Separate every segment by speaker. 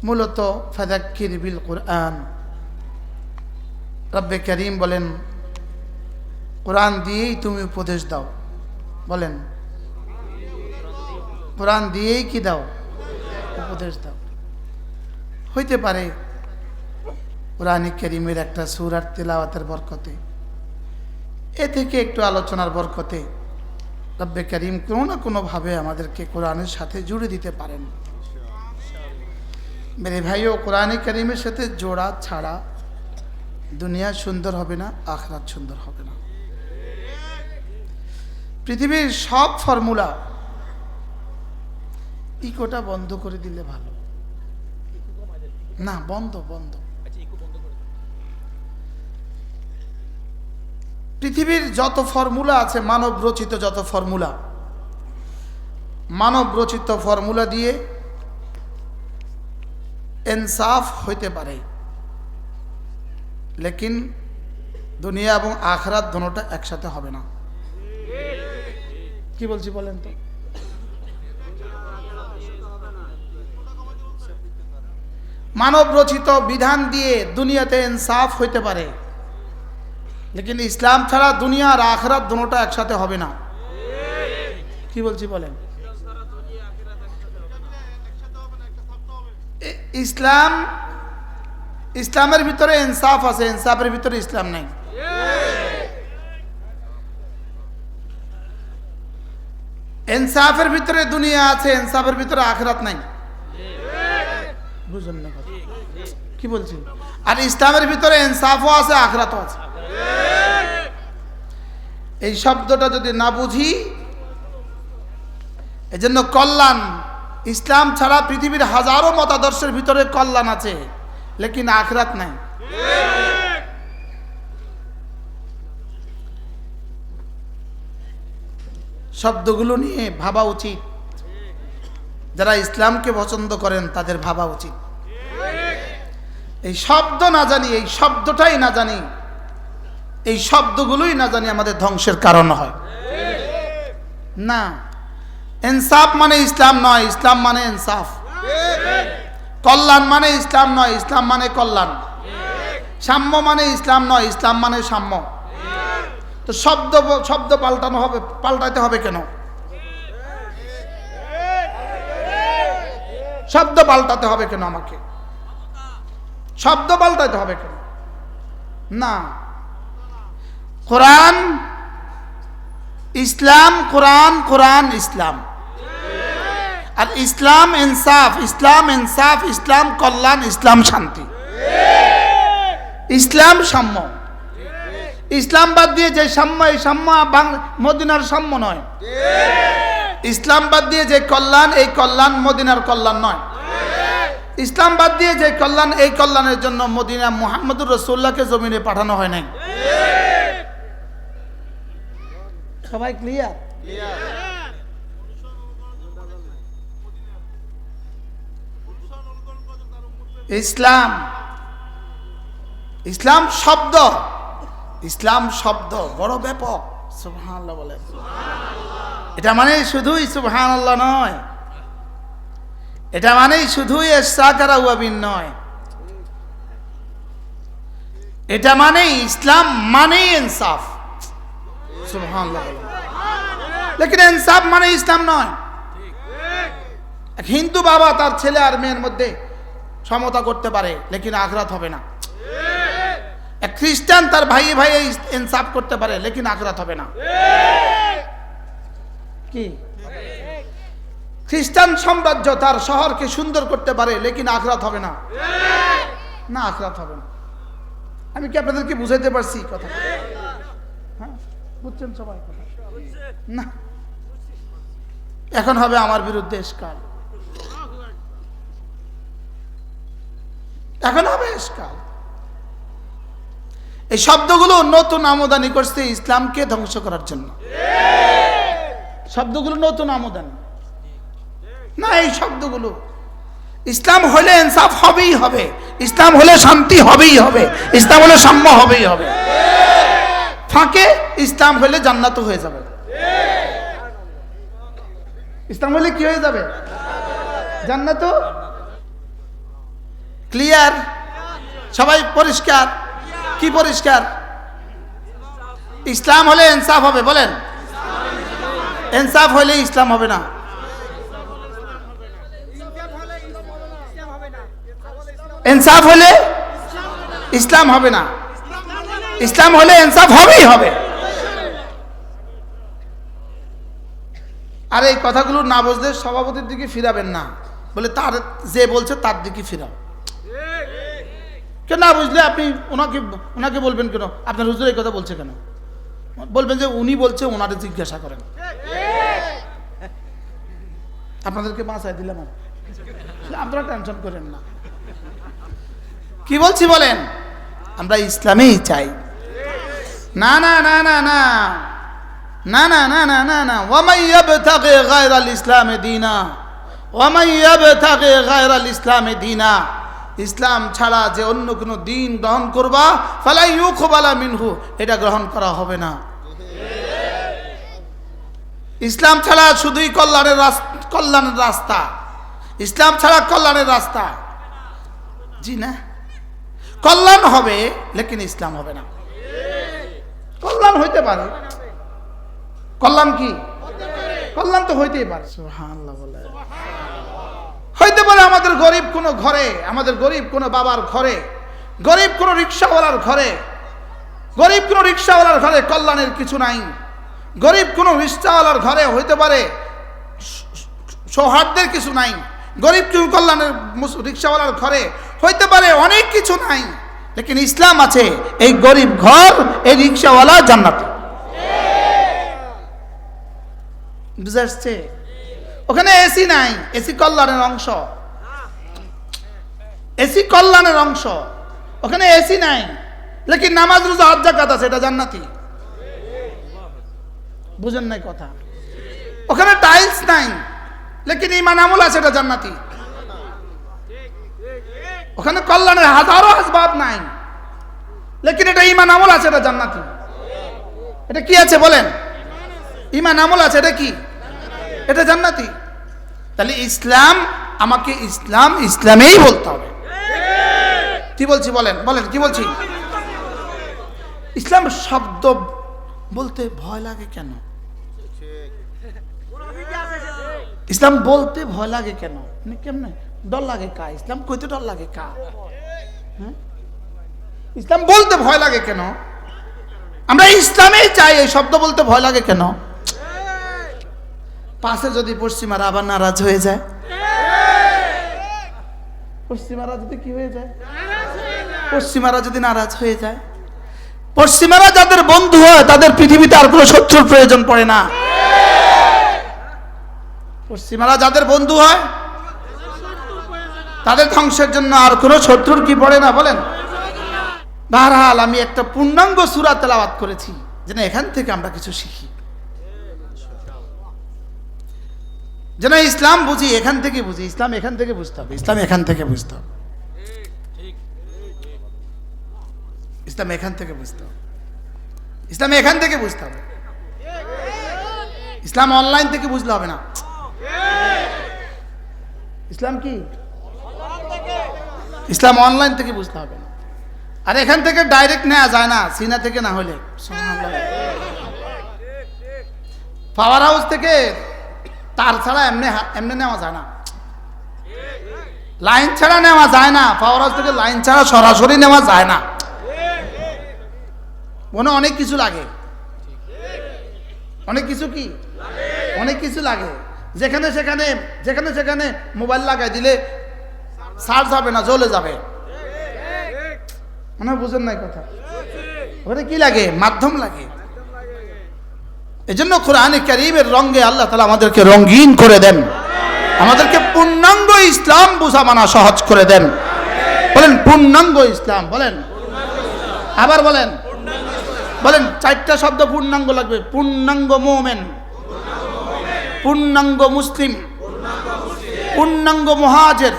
Speaker 1: মূলত ফাযাক্কির বিল কুরআন। রব্বে করিম বলেন, কোরআন দিয়েই তুমি উপদেশ দাও। বলেন, কোরআন দিয়েই কি দাও? উপদেশ দাও। হইতে পারে কোরআন কারীমের একটা সূরার তিলাওয়াতের বরকতে, এ থেকে একটু আলোচনার বরকতে রব্বে করিম কোনো না কোনোভাবে আমাদেরকে কোরআনের সাথে জুড়ে দিতে পারেন। মেরে ভাইও, কোরআন কারীমের সাথে জোড়া ছাড়া দুনিয়া সুন্দর হবে না, আখিরাত সুন্দর হবে না। পৃথিবীর সব ফর্মুলা, ইকোটা বন্ধ করে দিলে ভালো না, বন্ধ বন্ধ। পৃথিবীর যত ফর্মুলা আছে, মানব রচিত যত ফর্মুলা, মানব রচিত ফর্মুলা দিয়ে ইনসাফ হইতে পারে, লেকিন দুনিয়া এবং আখিরাত দুটোটা একসাথে হবে না। কি বলছি বলেন তো? মানব রচিত বিধান দিয়ে দুনিয়াতে ইনসাফ হইতে পারে, লেকিন ইসলাম ছাড়া দুনিয়া আর আখিরাত দুটোটা একসাথে হবে না। কি বলছি বলেন? ইসলাম, ইসলামের ভিতরে ইনসাফ আছে, ইনসাফের ভিতরে ইসলাম নাই। ইনসাফের ভিতরে দুনিয়া আছে, ইনসাফের ভিতরে আখিরাত নাই। বুঝলেন না কথা? কি বলছি? আর ইসলামের ভিতরে ইনসাফও আছে, আখিরাতও আছে। এই শব্দটা যদি না বুঝি, এজন্য কল্যাণ, ইসলাম ছাড়া পৃথিবীর হাজারো মতাদর্শের ভিতরে কল্যাণ আছে, লেকিন আখিরাত নাই। শব্দগুলো নিয়ে ভাবা উচিত। যারা ইসলামকে পছন্দ করেন তাদের ভাবা উচিত। এই শব্দ না জানি, এই শব্দটাই না জানি, এই শব্দগুলোই না জানি আমাদের ধ্বংসের কারণ হয় না। ইনসাফ মানে ইসলাম নয়, ইসলাম মানে ইনসাফ। কল্যাণ মানে ইসলাম নয়, ইসলাম মানে কল্যাণ। সাম্য মানে ইসলাম নয়, ইসলাম মানে সাম্য। তো শব্দ শব্দ পাল্টানো হবে, পাল্টাইতে হবে কেন? শব্দ পাল্টাতে হবে কেন? আমাকে শব্দ পাল্টাইতে হবে কেন? না, কোরআন ইসলাম, কোরআন কোরআন ইসলাম। আর ইসলাম ইনসাফ, ইসলাম ইনসাফ, ইসলাম কল্যাণ, ইসলাম শান্তি, ইসলাম সাম্য। ইসলাম বাদ দিয়ে যে সাম্য, এই সাম্য মদিনার সাম্য নয়। ইসলাম বাদ দিয়ে যে কল্যাণ, এই কল্যাণ মদিনার কল্যাণ নয়। ইসলাম বাদ দিয়ে যে কল্যাণ, এই কল্যাণের জন্য মদিনা মুহাম্মদুর রাসূলুল্লাহকে জমিনে পাঠানো হয় নাই। সবাই ক্লিয়ার? ইসলাম, ইসলাম শব্দ, ইসলাম শব্দ বড় ব্যাপক। সুবহানাল্লাহ বলে। এটা মানে শুধুই সুবহানাল্লাহ নয়, এটা মানে শুধুই ইসরাকারা ওয়াবিন নয়, এটা মানে ইসলাম মানে ইনসাফ। সুবহানাল্লাহ বলে। লেকিন ইনসাফ মানে ইসলাম নয়। এক হিন্দু বাবা তার ছেলে আর মেয়ের মধ্যে সমতা করতে পারে, লেকিন আখিরাত হবে না। এক খ্রিস্টান তার ভাই ভাই ইনসাফ করতে পারে, লেকিন আখিরাত হবে না। কি? খ্রিস্টান সাম্রাজ্য তার শহরকে সুন্দর করতে পারে, লেকিন আখিরাত হবে না। না, আখিরাত হবে না। আমি কি আপনাদেরকে বুঝাইতে পারছি কথা? হ্যাঁ, বুঝছেন সবাই কথা? না, এখন হবে আমার বিরুদ্ধে এসকাল, এখন হবে এসকাল। এই শব্দগুলো নতুন আমদানি করছে ইসলামকে ধ্বংস করার জন্য। শব্দগুলো নতুন আমদানি না। এই শব্দগুলো, ইসলাম হলে ইনসাফ হবেই হবে, ইসলাম হলে শান্তি হবেই হবে, ইসলাম হলে সাম্য হবেই হবে। ফাঁকে ইসলাম হলে জান্নাত হয়ে যাবে। ইসলাম হলে কি হয়ে যাবে? জান্নাত। ক্লিয়ার? সবাই পরিষ্কার? কি পরিষ্কার? ইসলাম হলে ইনসাফ হবে, বলেন। ইনসাফ হলে ইসলাম হবে না। ইনসাফ হলে ইসলাম হবে না। ইসলাম হলে ইনসাফ হবেই হবে। আর এই কথাগুলো না বুঝলে সভাপতির দিকে ফিরাবেন না, বলে তার যে বলছে তার দিকে ফিরাও। কেন না বুঝলে আপনি ওনাকে বলবেন কেন আপনার হুজুর এই কথা বলছে কেন? বলবেন যে উনি বলছে, ওনারে জিজ্ঞাসা করেন। আপনাদেরকে বাঁচাই দিলাম, আপনারা টেনশন করেন না। কি বলছি বলেন? আমরা ইসলামেই চাই। না না না না না না না না না না না ওয়ামাই ইয়াবতাগি গায়রাল ইসলামে দীনা, ওয়ামাই ইয়াবতাগি গায়রাল ইসলামে দীনা, ইসলাম ছাড়া যে অন্য কোনো দিন গ্রহণ করবা ফালা ইউকবালা মিনহু, এটা গ্রহণ করা হবে না। ইসলাম ছাড়া শুধুই কল্যাণের রাস্তা, ইসলাম ছাড়া কল্যাণের রাস্তা। জি না, কল্যাণ হবে লেকিন ইসলাম হবে না। কল্যাণ হইতে পারে, কল্যাণ কি? কল্যাণ তো হইতেই পারে। সুবহানাল্লাহ বলে হইতে পারে আমাদের গরিব কোনো ঘরে, আমাদের গরিব কোনো বাবার ঘরে, গরিব কোনো রিক্সাওয়ালার ঘরে, গরিব কোনো রিক্সাওয়ালার ঘরে কল্যাণের কিছু নাই। গরিব কোনো রিক্সাওয়ালার ঘরে হইতে পারে সৌহার্দ্যের কিছু নাই। গরিব কোনো কল্যাণের রিক্সাওয়ালার ঘরে হইতে পারে অনেক কিছু নাই, লেকিন ইসলাম আছে। এই গরিব ঘর, এই রিক্সাওয়ালা জান্নাতে। বুঝে আসছে? ওখানে এসি নাই, এসি কল্যাণের অংশ, এসি কল্যাণের অংশ। ওখানে এসি নাই, লেকিন নামাজ রোজা হজ যাকাত আছে, এটা জান্নাতি। বুঝেন নাই কথা? ওখানে টাইলস নাই, লেকিন ঈমান আমল আছে, এটা জান্নাতি। ওখানে কল্যাণের হাজারো আসবাব নাই, লেকিন এটা ঈমান আমল আছে, এটা জান্নাতি। এটা কি আছে বলেন? ঈমান আমল আছে, এটা কি? এটা জান্নাতি। তাহলে ইসলাম, আমাকে ইসলাম ইসলামেই বলতে হবে। কি বলছি বলেন? বলেন কি বলছি? ইসলাম শব্দ বলতে ভয় লাগে কেন? ইসলাম বলতে ভয় লাগে কেন? কেমনে ডর লাগে কা? ইসলাম কইতে ডর লাগে কা? ইসলাম বলতে ভয় লাগে কেন? আমরা ইসলামেই চাই, এই শব্দ বলতে ভয় লাগে কেন? পাশে যদি পশ্চিমারা আবার নারাজ হয়ে যায়, পশ্চিমারা যদি কি হয়ে যায়? পশ্চিমারা যদি নারাজ হয়ে যায়, পশ্চিমারা যাদের বন্ধু হয় তাদের পৃথিবীতে আর কোনো শত্রুর প্রয়োজন পড়ে না। পশ্চিমারা যাদের বন্ধু হয় তাদের ধ্বংসের জন্য আর কোনো শত্রুর কি পড়ে না, বলেন? বাহরহাল আমি একটা পূর্ণাঙ্গ সূরা তেলাওয়াত করেছি যেন এখান থেকে আমরা কিছু শিখি, যেন ইসলাম বুঝি, এখান থেকে বুঝি। ইসলাম এখান থেকে বুঝতে হবে, ইসলাম এখান থেকে বুঝতে হবে, ইসলাম এখান থেকে বুঝতে হবে, ইসলাম এখান থেকে বুঝতে হবে। ইসলাম অনলাইন থেকে বুঝলে হবে না। ইসলাম কি? ইসলাম অনলাইন থেকে বুঝতে হবে না। আর এখান থেকে ডাইরেক্ট নেওয়া যায় না, সিনা থেকে না হলে। পাওয়ার হাউস থেকে তার ছাড়া এমনি এমনি নেওয়া যায় না, লাইন ছাড়া নেওয়া যায় না। পাওয়ার হাউস থেকে লাইন ছাড়া সরাসরি নেওয়া যায় না, মনে অনেক কিছু লাগে, অনেক কিছু কি অনেক কিছু লাগে। যেখানে সেখানে যেখানে সেখানে মোবাইল লাগাই দিলে চার্জ হবে না, জ্বলে যাবে। মনে বুঝেন নাই কথা? ওখানে কি লাগে? মাধ্যম লাগে। এজন্য কোরআনে কারীমের রঙে আল্লাহ তাআলা আমাদেরকে রঙিন করে দেন, আমাদেরকে পূর্ণাঙ্গ ইসলাম বুঝা মানা সহজ করে দেন। বলেন পূর্ণাঙ্গ ইসলাম, বলেন আবার বলেন, বলেন চারটা শব্দ পূর্ণাঙ্গ লাগবে। পূর্ণাঙ্গ মুমিন, পূর্ণাঙ্গ মুসলিম, পূর্ণাঙ্গ মুহাজির,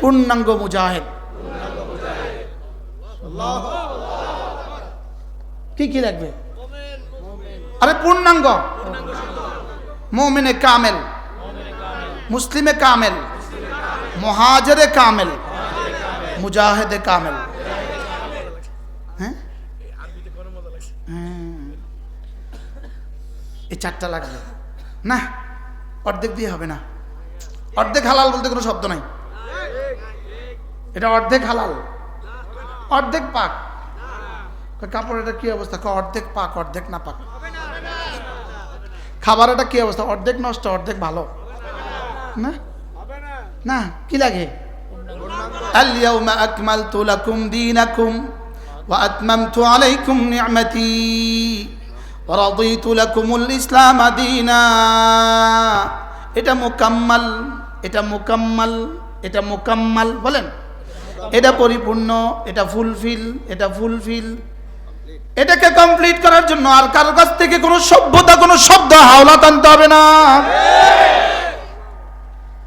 Speaker 1: পূর্ণাঙ্গ মুজাহিদ। কি কি লাগবে? আরে পূর্ণাঙ্গ, মুমিনে কামেল, মুসলিমে কামেল, মুহাজিরে কামেল, মুজাহিদে কামেল। হ্যাঁ, এই চারটা লাগবে না, অর্ধেক দিয়ে হবে না। অর্ধেক হালাল বলতে কোনো শব্দ নাই, এটা অর্ধেক হালাল অর্ধেক পাক। কাপড় এটা কি অবস্থা? অর্ধেক পাক অর্ধেক না পাক। খাবার এটা কি অবস্থা? অর্ধেক নষ্ট অর্ধেক ভালো না, না কি লাগে? আল-ইয়াওমা আকমালতু লাকুম দীনাকুম ওয়া আতমামতু আলাইকুম নি'মাতি ওয়া রাদিতু লাকুমুল ইসলাম দীনা। এটা মুকাম্মাল, এটা মুকাম্মাল, এটা মুকাম্মাল বলেন, এটা পরিপূর্ণ, এটা ফুলফিল, এটা ফুলফিল। এটাকে কমপ্লিট করার জন্য আর কারোর কাছ থেকে কোনো সভ্যতা, কোনো শব্দ হাওলাত আনতে হবে না।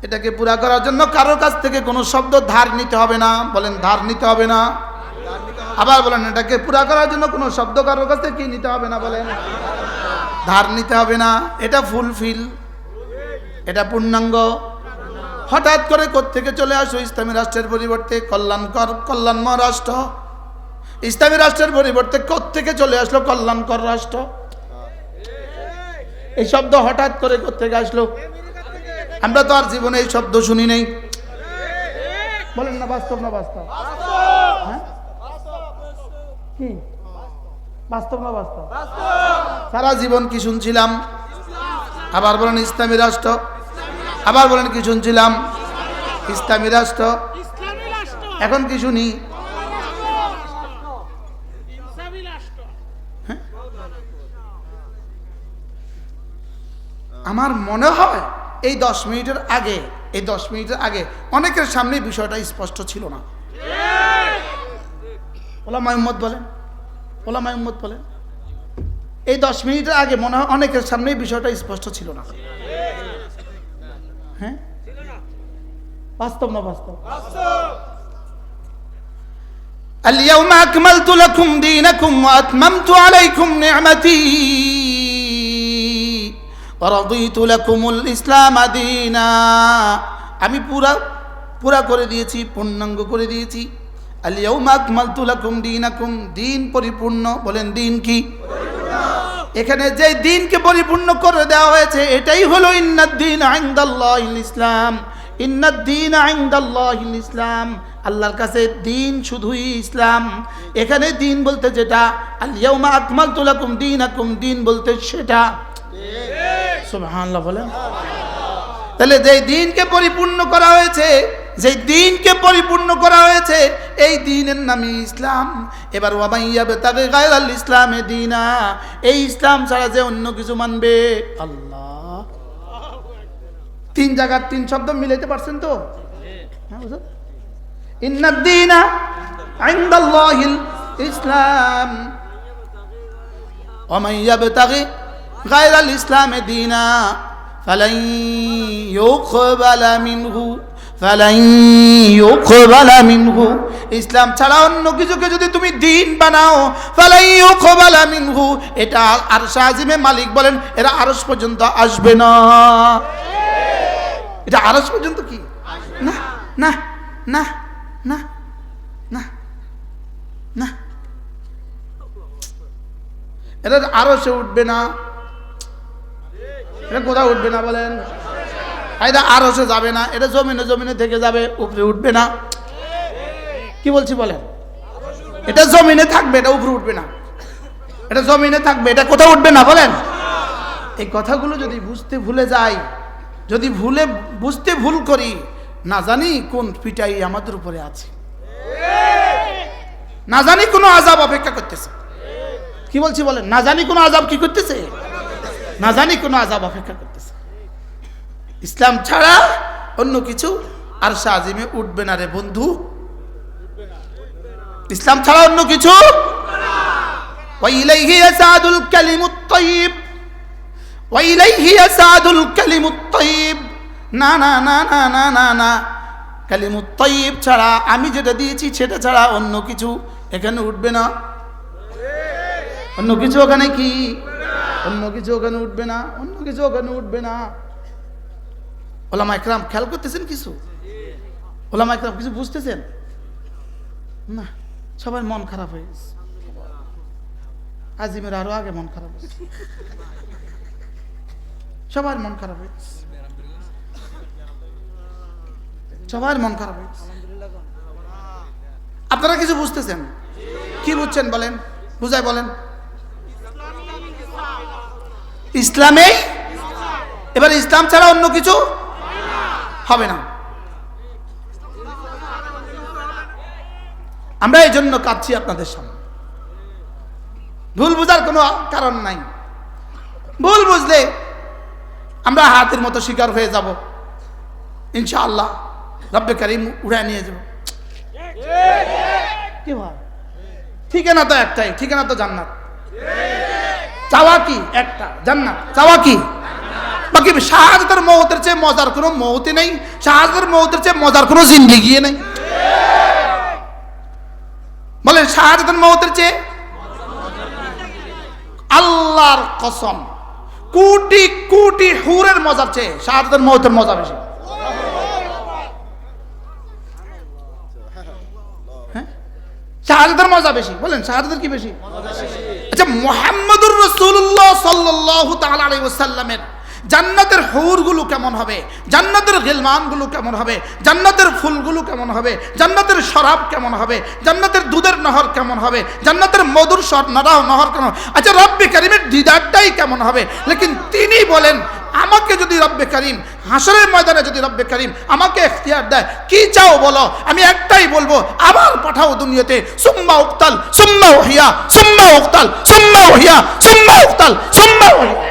Speaker 1: এটাকে পুরা করার জন্য কারোর কাছ থেকে কোনো শব্দ ধার নিতে হবে না। বলেন ধার নিতে হবে না। আবার বলেন, এটাকে পুরা করার জন্য কোনো শব্দ কারোর কাছ থেকে কি নিতে হবে না? বলেন ধার নিতে হবে না। এটা ফুলফিল, এটা পূর্ণাঙ্গ। হঠাৎ করে কোত্থেকে চলে আসো ইসলামী রাষ্ট্রের পরিবর্তে কল্যাণকর, কল্যাণময় রাষ্ট্র। ইসলামী রাষ্ট্রের পরিবর্তে কোত্থেকে চলে আসলো কল্যাণকর রাষ্ট্র। এই শব্দ হঠাৎ করে কোত্থেকে আসলো? আমরা তো আর জীবনে এই শব্দ শুনি নাই। বলেন না বাস্তব না বাস্তব? হ্যাঁ কি বাস্তব না বাস্তব? সারা জীবন কি শুনছিলাম? আবার বলেন ইসলামী রাষ্ট্র, আবার বলেন কি শুনছিলাম? ইসলামী রাষ্ট্র। এখন কি শুনি? আমার মনে হয় এই 10 মিনিটের আগে, এই 10 মিনিটের আগে অনেকের সামনে বিষয়টা স্পষ্ট ছিল না। ওলামায়ে উম্মত বলেন, ওলামায়ে উম্মত বলেন, এই 10 মিনিটের আগে মনে হয় অনেকের সামনে বিষয়টা স্পষ্ট ছিল না। হ্যাঁ বাস্তব না বাস্তব? আল-ইয়াওমা আকমালতু লাকুম দীনাকুম ওয়া আতমামতু আলাইকুম নি'মাতি ওয়া রাদিতু লাকুমুল ইসলাম দীনা। আমি পুরা করে দিয়েছি, পূর্ণাঙ্গ করে দিয়েছি। আল-ইয়াওমা আকমালতু লাকুম দীনাকুম, দিন পরিপূর্ণ। বলেন দিন কি? এখানে যে দিনকে পরিপূর্ণ করে দেওয়া হয়েছে এটাই হলো ইন্নাদ-দীনা ইনদাল্লাহিল ইসলাম। ইন্নাদ-দীনা ইনদাল্লাহিল ইসলাম, আল্লাহর কাছে দিন শুধুই ইসলাম। এখানে দিন বলতে যেটা, আল-ইয়াওমা আকমালতু লাকুম দীনাকুম, দিন বলতে সেটা। সুবহানাল্লাহ বলেন। তাহলে যে দিনকে পরিপূর্ণ করা হয়েছে, যে দিনকে পরিপূর্ণ করা হয়েছে এই দিনের নামই ইসলাম। এবার ওয়া মান ইয়াবতাগি গায়রাল ইসলামে দীনা, এই ইসলাম ছাড়া যে অন্য কিছু মানবে, আল্লাহ 3 জায়গার 3 শব্দ মিলাইতে পারছেন তো? হ্যাঁ বুঝুন, ইন্নাদ-দীনা ইনদাল্লাহিল ইসলাম ওয়া মান ইয়াবতাগি গায়রাল ইসলামে দীনা ফালান ইউকবালা মিনহু, ফালান ইউকবালা মিনহু। ইসলাম ছাড়া অন্য কিছুকে যদি তুমি দিন বানাও, ফালান ইউকবালা মিনহু, এটা আরশ আজিমে মালিক বলেন এরা আরশ পর্যন্ত আসবে না। এটা আরশ পর্যন্ত কি না না না না না না, এটা আরশে উঠবে না। এটা কোথাও উঠবে না? বলেন এটা আরশে যাবে না, এটা জমিনে জমিনে থেকে যাবে, উপরে উঠবে না। কি বলছি বলেন? এটা জমিনে থাকবে, এটা উপরে উঠবে না। এটা জমিনে থাকবে, এটা কোথাও উঠবে না। বলেন এই কথাগুলো যদি বুঝতে ভুলে যাই, যদি বুঝতে ভুল করি, না জানি কোন পিটাই আমাদের উপরে আছে, না জানি কোনো আযাব অপেক্ষা করতেছে। কি বলছি বলেন? না জানি কোনো আযাব কি করতেছে, না জানি কোনো আযাব অপেক্ষা করতেছে। ইসলাম ছাড়া অন্য কিছু আরশ আজিমে উঠবে না রে বন্ধু। ইসলাম ছাড়া অন্য কিছু। ওয়া ইলাইহি ইয়াসাদুল কালিমুত তাইয়্যিব, ওয়া ইলাইহি ইয়াসাদুল কালিমুত তাইয়্যিব। না না না না না না না, কালিমুত তাইয়্যিব ছাড়া, আমি যেটা দিয়েছি সেটা ছাড়া অন্য কিছু এখানে উঠবে না। অন্য কিছু ওখানে কি? অন্য কিছু ওখানে উঠবে না, অন্য কিছু ওখানে উঠবে না। ওলামা ইকরাম খেয়াল করতেছেন কিছু? ওলামা ইকরাম কিছু বুঝতেছেন? না, সবার মন খারাপ হয়ে গেছে। আজিমের আরো আগে মন খারাপ হয়েছে, সবার মন খারাপ হয়ে গেছে, সবার মন খারাপ হয়ে গেছে। আপনারা কিছু বুঝতেছেন? কি বুঝছেন বলেন, বুঝাই বলেন। ইসলামে এবার ইসলাম ছাড়া অন্য কিছু হবে না। আমরা এই জন্য কাঁদছি আপনাদের সামনে। ভুল বুঝার কোনো কারণ নাই। ভুল বুঝলে আমরা হাতের মতো শিকার হয়ে যাব, ইনশাআল্লাহ রব্বে কারীম উড়ায় নিয়ে যাব। কি ভাই, ঠিকানা তো একটাই, ঠিকানা তো জান্নাত। চাওয়া কি একটা, জান্নাত। চাওয়া কি? বাকি শাহাদাতের মওতের চেয়ে মজার কোনো মওতই নেই, শাহাদাতের মওতের চেয়ে মজার কোনো জিন্দেগি নেই। বলেন শাহাদাতের মওতের চেয়ে, আল্লাহর কসম, কোটি কোটি হুরের মজার চেয়ে শাহাদাতের মওতের মজা বেশি। শাহাদাতের মজা বেশি। বলেন শাহাদাতের কি বেশি? আচ্ছা, মুহাম্মদুর রাসূলুল্লাহ সাল্লাল্লাহু তাআলা আলাইহি ওয়াসাল্লামের জান্নাতের হুরগুলো কেমন হবে, জান্নাতের গিলমানগুলো কেমন হবে, জান্নাতের ফুলগুলো কেমন হবে, জান্নাতের শরাব কেমন হবে, জান্নাতের দুধের নহর কেমন হবে, জান্নাতের মধুর নহর কেমন, আচ্ছা রব্বে কারীমের দিদারটাই কেমন হবে। লেকিন তিনি বলেন, আমাকে যদি রব্বে কারীম হাসরের ময়দানে যদি রব্বে কারীম আমাকে ইখতিয়ার দেয়, কি চাও বলো, আমি একটাই বলবো, আবার পাঠাও দুনিয়াতে, সুম্মা উক্তাল সুম্মা উহিয়া সুম্মা উক্তাল সুম্মা উহিয়া সুম্মা উক্তাল সুম্মা উহিয়া।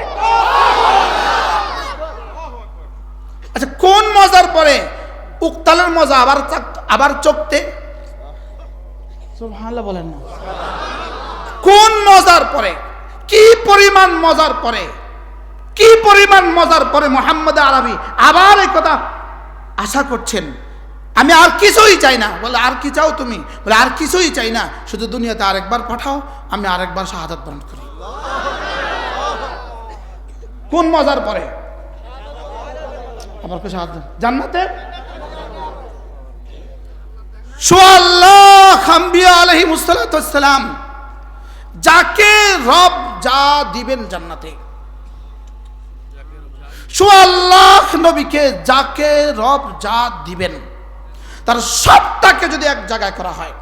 Speaker 1: আচ্ছা, কোন মজার পরে উক্তালের মজা আবার চোখতে? সুবহানাল্লাহ বলেন না। কোন মজার পরে, কি পরিমাণ মজার পরে, কি পরিমাণ মজার পরে মুহাম্মদ আরবি আবার এই কথা আশা করছেন, আমি আর কিছুই চাই না। বলে আর কি চাও তুমি? বলে আর কিছুই চাই না, শুধু দুনিয়াতে আরেকবার পাঠাও, আমি আরেকবার শাহাদাত বরণ করি। কোন মজার পরে? আবার শাহাদাত জান্নাতে। সুআল্লাহ আম্বিয়া আলাইহিমুস সালাতু ওয়াস সালাম, যাকে রব যা দিবেন জান্নাতে, সুআল্লাহ নবীকে যাকে রব যা দিবেন, তার সবটাকে যদি এক জায়গায় করা হয়,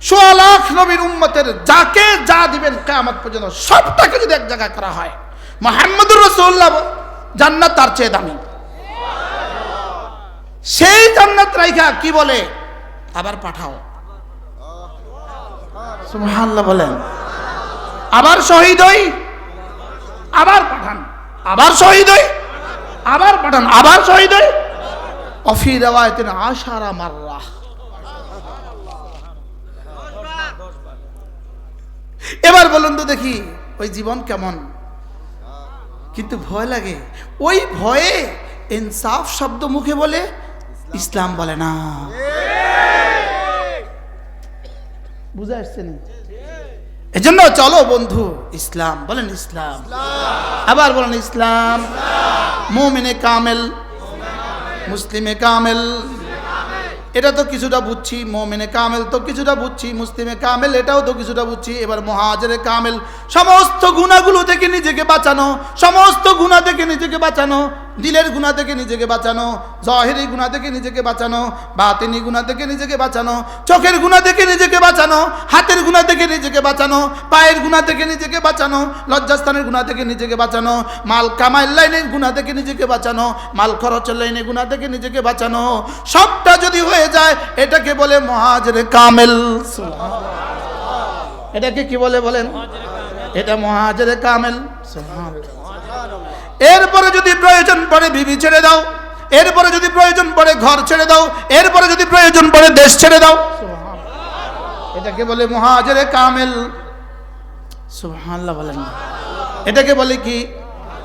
Speaker 1: সুআল্লাহ নবীর উম্মতের যাকে যা দিবেন কিয়ামত পর্যন্ত সবটাকে যদি এক জায়গায় করা হয়, মুহাম্মদুর রাসূলুল্লাহ জান্নাত তার চেয়ে দামি। সেই জান্নাত রাইখা কি বলে, আবার পাঠাও। সুবহানাল্লাহ বলেন। আবার শহীদ হই, আবার পাঠান, আবার শহীদ হই, আবার পাঠান, আবার শহীদ হই। অফি রিওয়ায়াতিন আশারা মাররা। এবার বলুন তো দেখি ওই জীবন কেমন? কিন্তু ভয় লাগে। ওই ভয়ে ইনসাফ শব্দ মুখে বলে, ইসলাম বলে না। বুঝে আসছে না? এজন্য চলো বন্ধু, ইসলাম বলেন, ইসলাম। আবার বলেন ইসলাম। মুমিনে কামেল, মুসলিমে কামেল, এটা তো কিছুটা বুঝছি। মুমিনে কামেল তো কিছুটা বুঝছি, মুসলিমে কামেল এটাও তো কিছুটা বুঝছি। এবার মুহাজিরে কামেল, সমস্ত গুনাহগুলো থেকে নিজেকে বাঁচানো, সমস্ত গুনাহ থেকে নিজেকে বাঁচানো, দিলের গুনাহ থেকে নিজেকে বাঁচানো, জাহিরি গুনাহ থেকে নিজেকে বাঁচানো, বাতিনি গুনাহ থেকে নিজেকে বাঁচানো, চোখের গুনাহ থেকে নিজেকে বাঁচানো, হাতের গুনাহ থেকে নিজেকে বাঁচানো, পায়ের গুনাহ থেকে নিজেকে বাঁচানো, লজ্জাস্থানের গুনাহ থেকে নিজেকে বাঁচানো, মাল কামাইয়ের লাইনের গুনাহ থেকে নিজেকে বাঁচানো, মাল খরচের লাইনে গুনাহ থেকে নিজেকে বাঁচানো। সবটা যদি হয়ে যায়, এটাকে বলে মুহাজিরে কামেল। সুবহানাল্লাহ। এটাকে কি বলে বলেন? এটা মুহাজিরে কামেল। সুবহানাল্লাহ। এরপরে যদি প্রয়োজন পড়ে বিবি ছেড়ে দাও, এরপরে যদি প্রয়োজন পড়ে ঘর ছেড়ে দাও, এরপরে যদি প্রয়োজন পড়ে দেশ ছেড়ে দাও। এটাকে বলে মুহাজিরে কামেল। সুবহানাল্লাহ বলেন। এটাকে বলে কি?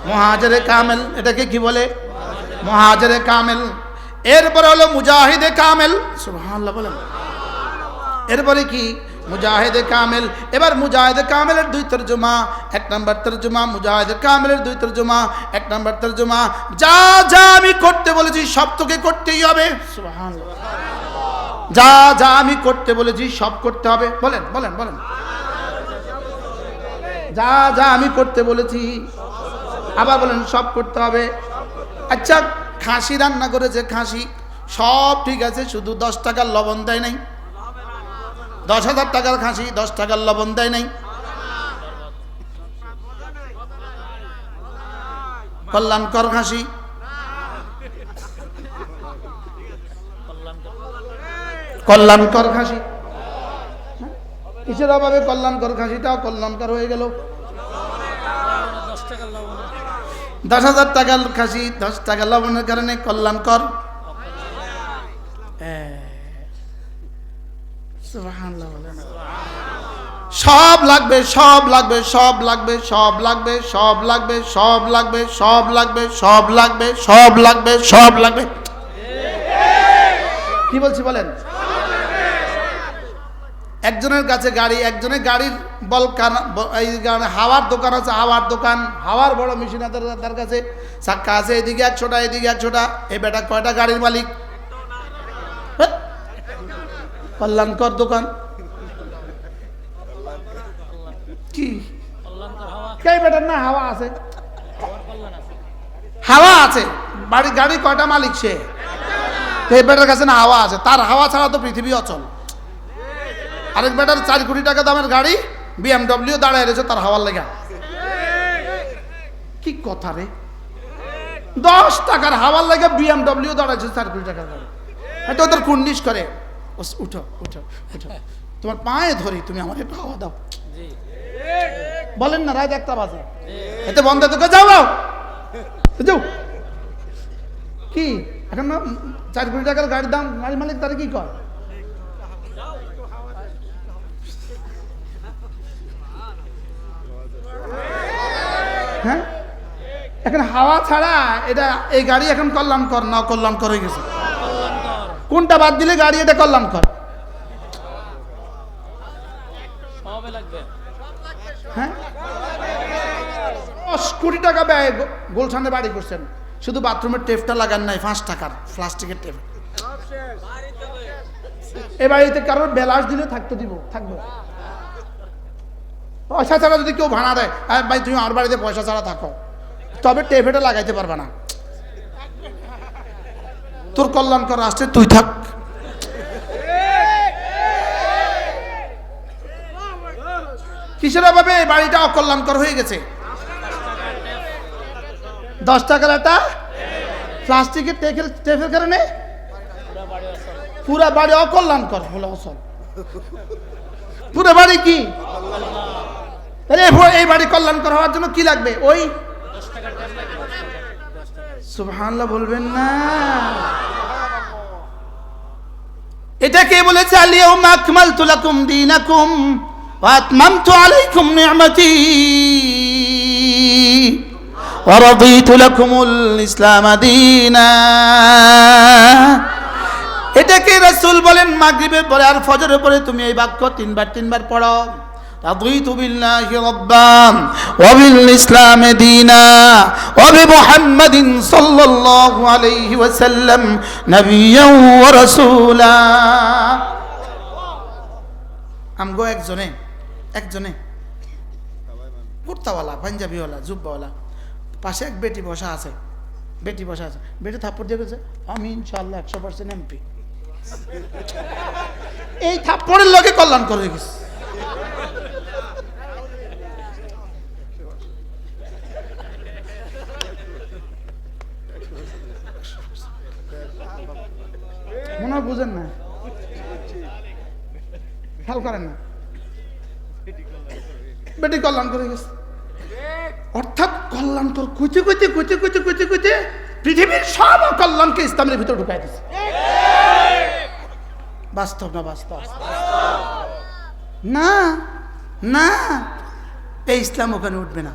Speaker 1: মুহাজিরে কামেল। এটাকে কি বলে? মুহাজিরে কামেল। এরপরে হলো মুজাহিদে কামেল। সুবহানাল্লাহ বলেন। এরপরে কি? মুজাহিদে কামেল। এবার মুজাহিদে কামেলের দুই তরজমা। এক নাম্বার তরজমা মুজাহিদে কামেলের দুই তরজমা। এক নাম্বার তরজমা, যা যা আমি করতে বলেছি সব তোকে করতেই হবে। সুবহানাল্লাহ। যা যা আমি করতে বলেছি সব করতে হবে। বলেন বলেন বলেন, যা যা আমি করতে বলেছি, আবার বলেন সব করতে হবে। আচ্ছা, খাসি রান্না করেছে, খাসি সব ঠিক আছে, শুধু 10 টাকার লবণ দেয় নাই। 10,000 টাকার খাসি 10 টাকার লবণ দেয় নাই। কল্যাণকর খাসি, কল্যাণকর খাসি, কিসের অভাবে কল্যাণকর খাসিটাও কল্যাণকর হয়ে গেল। 10,000 টাকার খাসি 10 টাকা লবণের কারণে কল্যাণকর। সব লাগবে, সব লাগবে, সব লাগবে, সব লাগবে, সব লাগবে, সব লাগবে, সব লাগবে, সব লাগবে, সব লাগবে, সব লাগবে। কি বলছি বলেন? একজনের কাছে গাড়ি, একজনের গাড়ির হাওয়ার দোকান আছে, হাওয়ার দোকান, হাওয়ার বড় মেশিন আছে তার কাছে, চাক্কা আছে, এদিকে 100টা এদিকে 100টা। এই বেটা কয়টা গাড়ির মালিক? কল্যাণকর দোকান। কি কে বেটার না হাওয়া আছে, হাওয়া আছে, বাড়ি গাড়ি কয়টা মালিক? সে এই বেটার কাছে না হাওয়া আছে, তার হাওয়া ছাড়া তো পৃথিবী অচল। আরেক বেটার 4 কোটি টাকা দামের গাড়ি BMW দাঁড়ায় রয়েছে তার হাওয়ার লেগা। কি কথা রে, 10 টাকার হাওয়ার লেগে BMW দাঁড়াইছে 4 কোটি টাকার গাড়ি। এটা ওদের কুন্ডিশ করে, উঠো উঠো উঠো, তোমার পায়ে ধরি, তুমি আমার একটু হাওয়া দাও। বলেন না, রাত 1টা বাজে, এতে বন্ধ তোকে যাও যাও। কি এখন 4 কোটি টাকার গাড়ির দাম, গাড়ি মালিক তারা কি কয়? হ্যাঁ, এখন হাওয়া ছাড়া এটা, এই গাড়ি এখন কল্যাণকর না অকল্যাণকর হয়ে গেছে? কোনটা বাদ দিলে গাড়ি এটা কল্যাণকর? হ্যাঁ, 10 কোটি টাকা ব্যয় গুলশানে বাড়ি করছেন, শুধু বাথরুমের টেপটা লাগান নাই 5 টাকার প্লাস্টিকের টেপ। এ বাড়িতে কারোর বেলাস দিলে থাকবো। পয়সা ছাড়া যদি কেউ ভাড়া দেয়, ভাই তুমি আমার বাড়িতে পয়সা ছাড়া থাকো, তবে টেপেটা লাগাইতে পারবে না। তোর কল্যাণকর রাষ্ট্রে তুই থাক। কিসের অভাবে এই বাড়িটা অকল্যাণকর হয়ে গেছে? 10 টাকার একটা প্লাস্টিকের টেপের কারণে পুরা বাড়ি অকল্যাণকর হলো। অসল পুরো বাড়ি কি? এই বাড়ি কল্যাণকর হওয়ার জন্য কি লাগবে? ওই সুবহানাল্লাহ বলবেন না? এটা কে বলেছে? আল-ইয়াওমা আকমালতু লাকুম দীনাকুম ওয়া আতমামতু আলাইকুম নি'মাতি ওয়া রাদিতু লাকুমুল ইসলাম দীনা। এটাকে রাসূল বলেন মাগরিবের পরে আর ফজরের পরে তুমি এই বাক্য 3বার পড়ো। রাদিতু বিল্লাহি রাব্বান ওয়া বিল ইসলামি দীনা ওয়া বিমুহাম্মাদিন সাল্লাল্লাহু আলাইহি ওয়াসাল্লাম নাবিয়্যান ওয়া রাসূলা। আমগো একজনে কুর্তাওয়ালা, পাঞ্জাবিওয়ালা, জুব্বাওয়ালা, পাশে এক বেটি বসা আছে, বেটি থাপ্পড় দিয়ে গেছে, আমি ইনশাআল্লাহ 100% এমপি। এই থাপ্পড়ের লগে কল্যাণ করে গেছে। মনে হয় বুঝেন না, খেয়াল করেন না, বেটি কল্যাণ করে গেছে। অর্থাৎ কল্যাণকর কইতে পৃথিবীর সব কল্যাণকে ইসলামের ভিতরে ঢুকাই দিচ্ছে। বাস্তব না? বাস্তব না? না, এই ইসলাম ওখানে উঠবে না।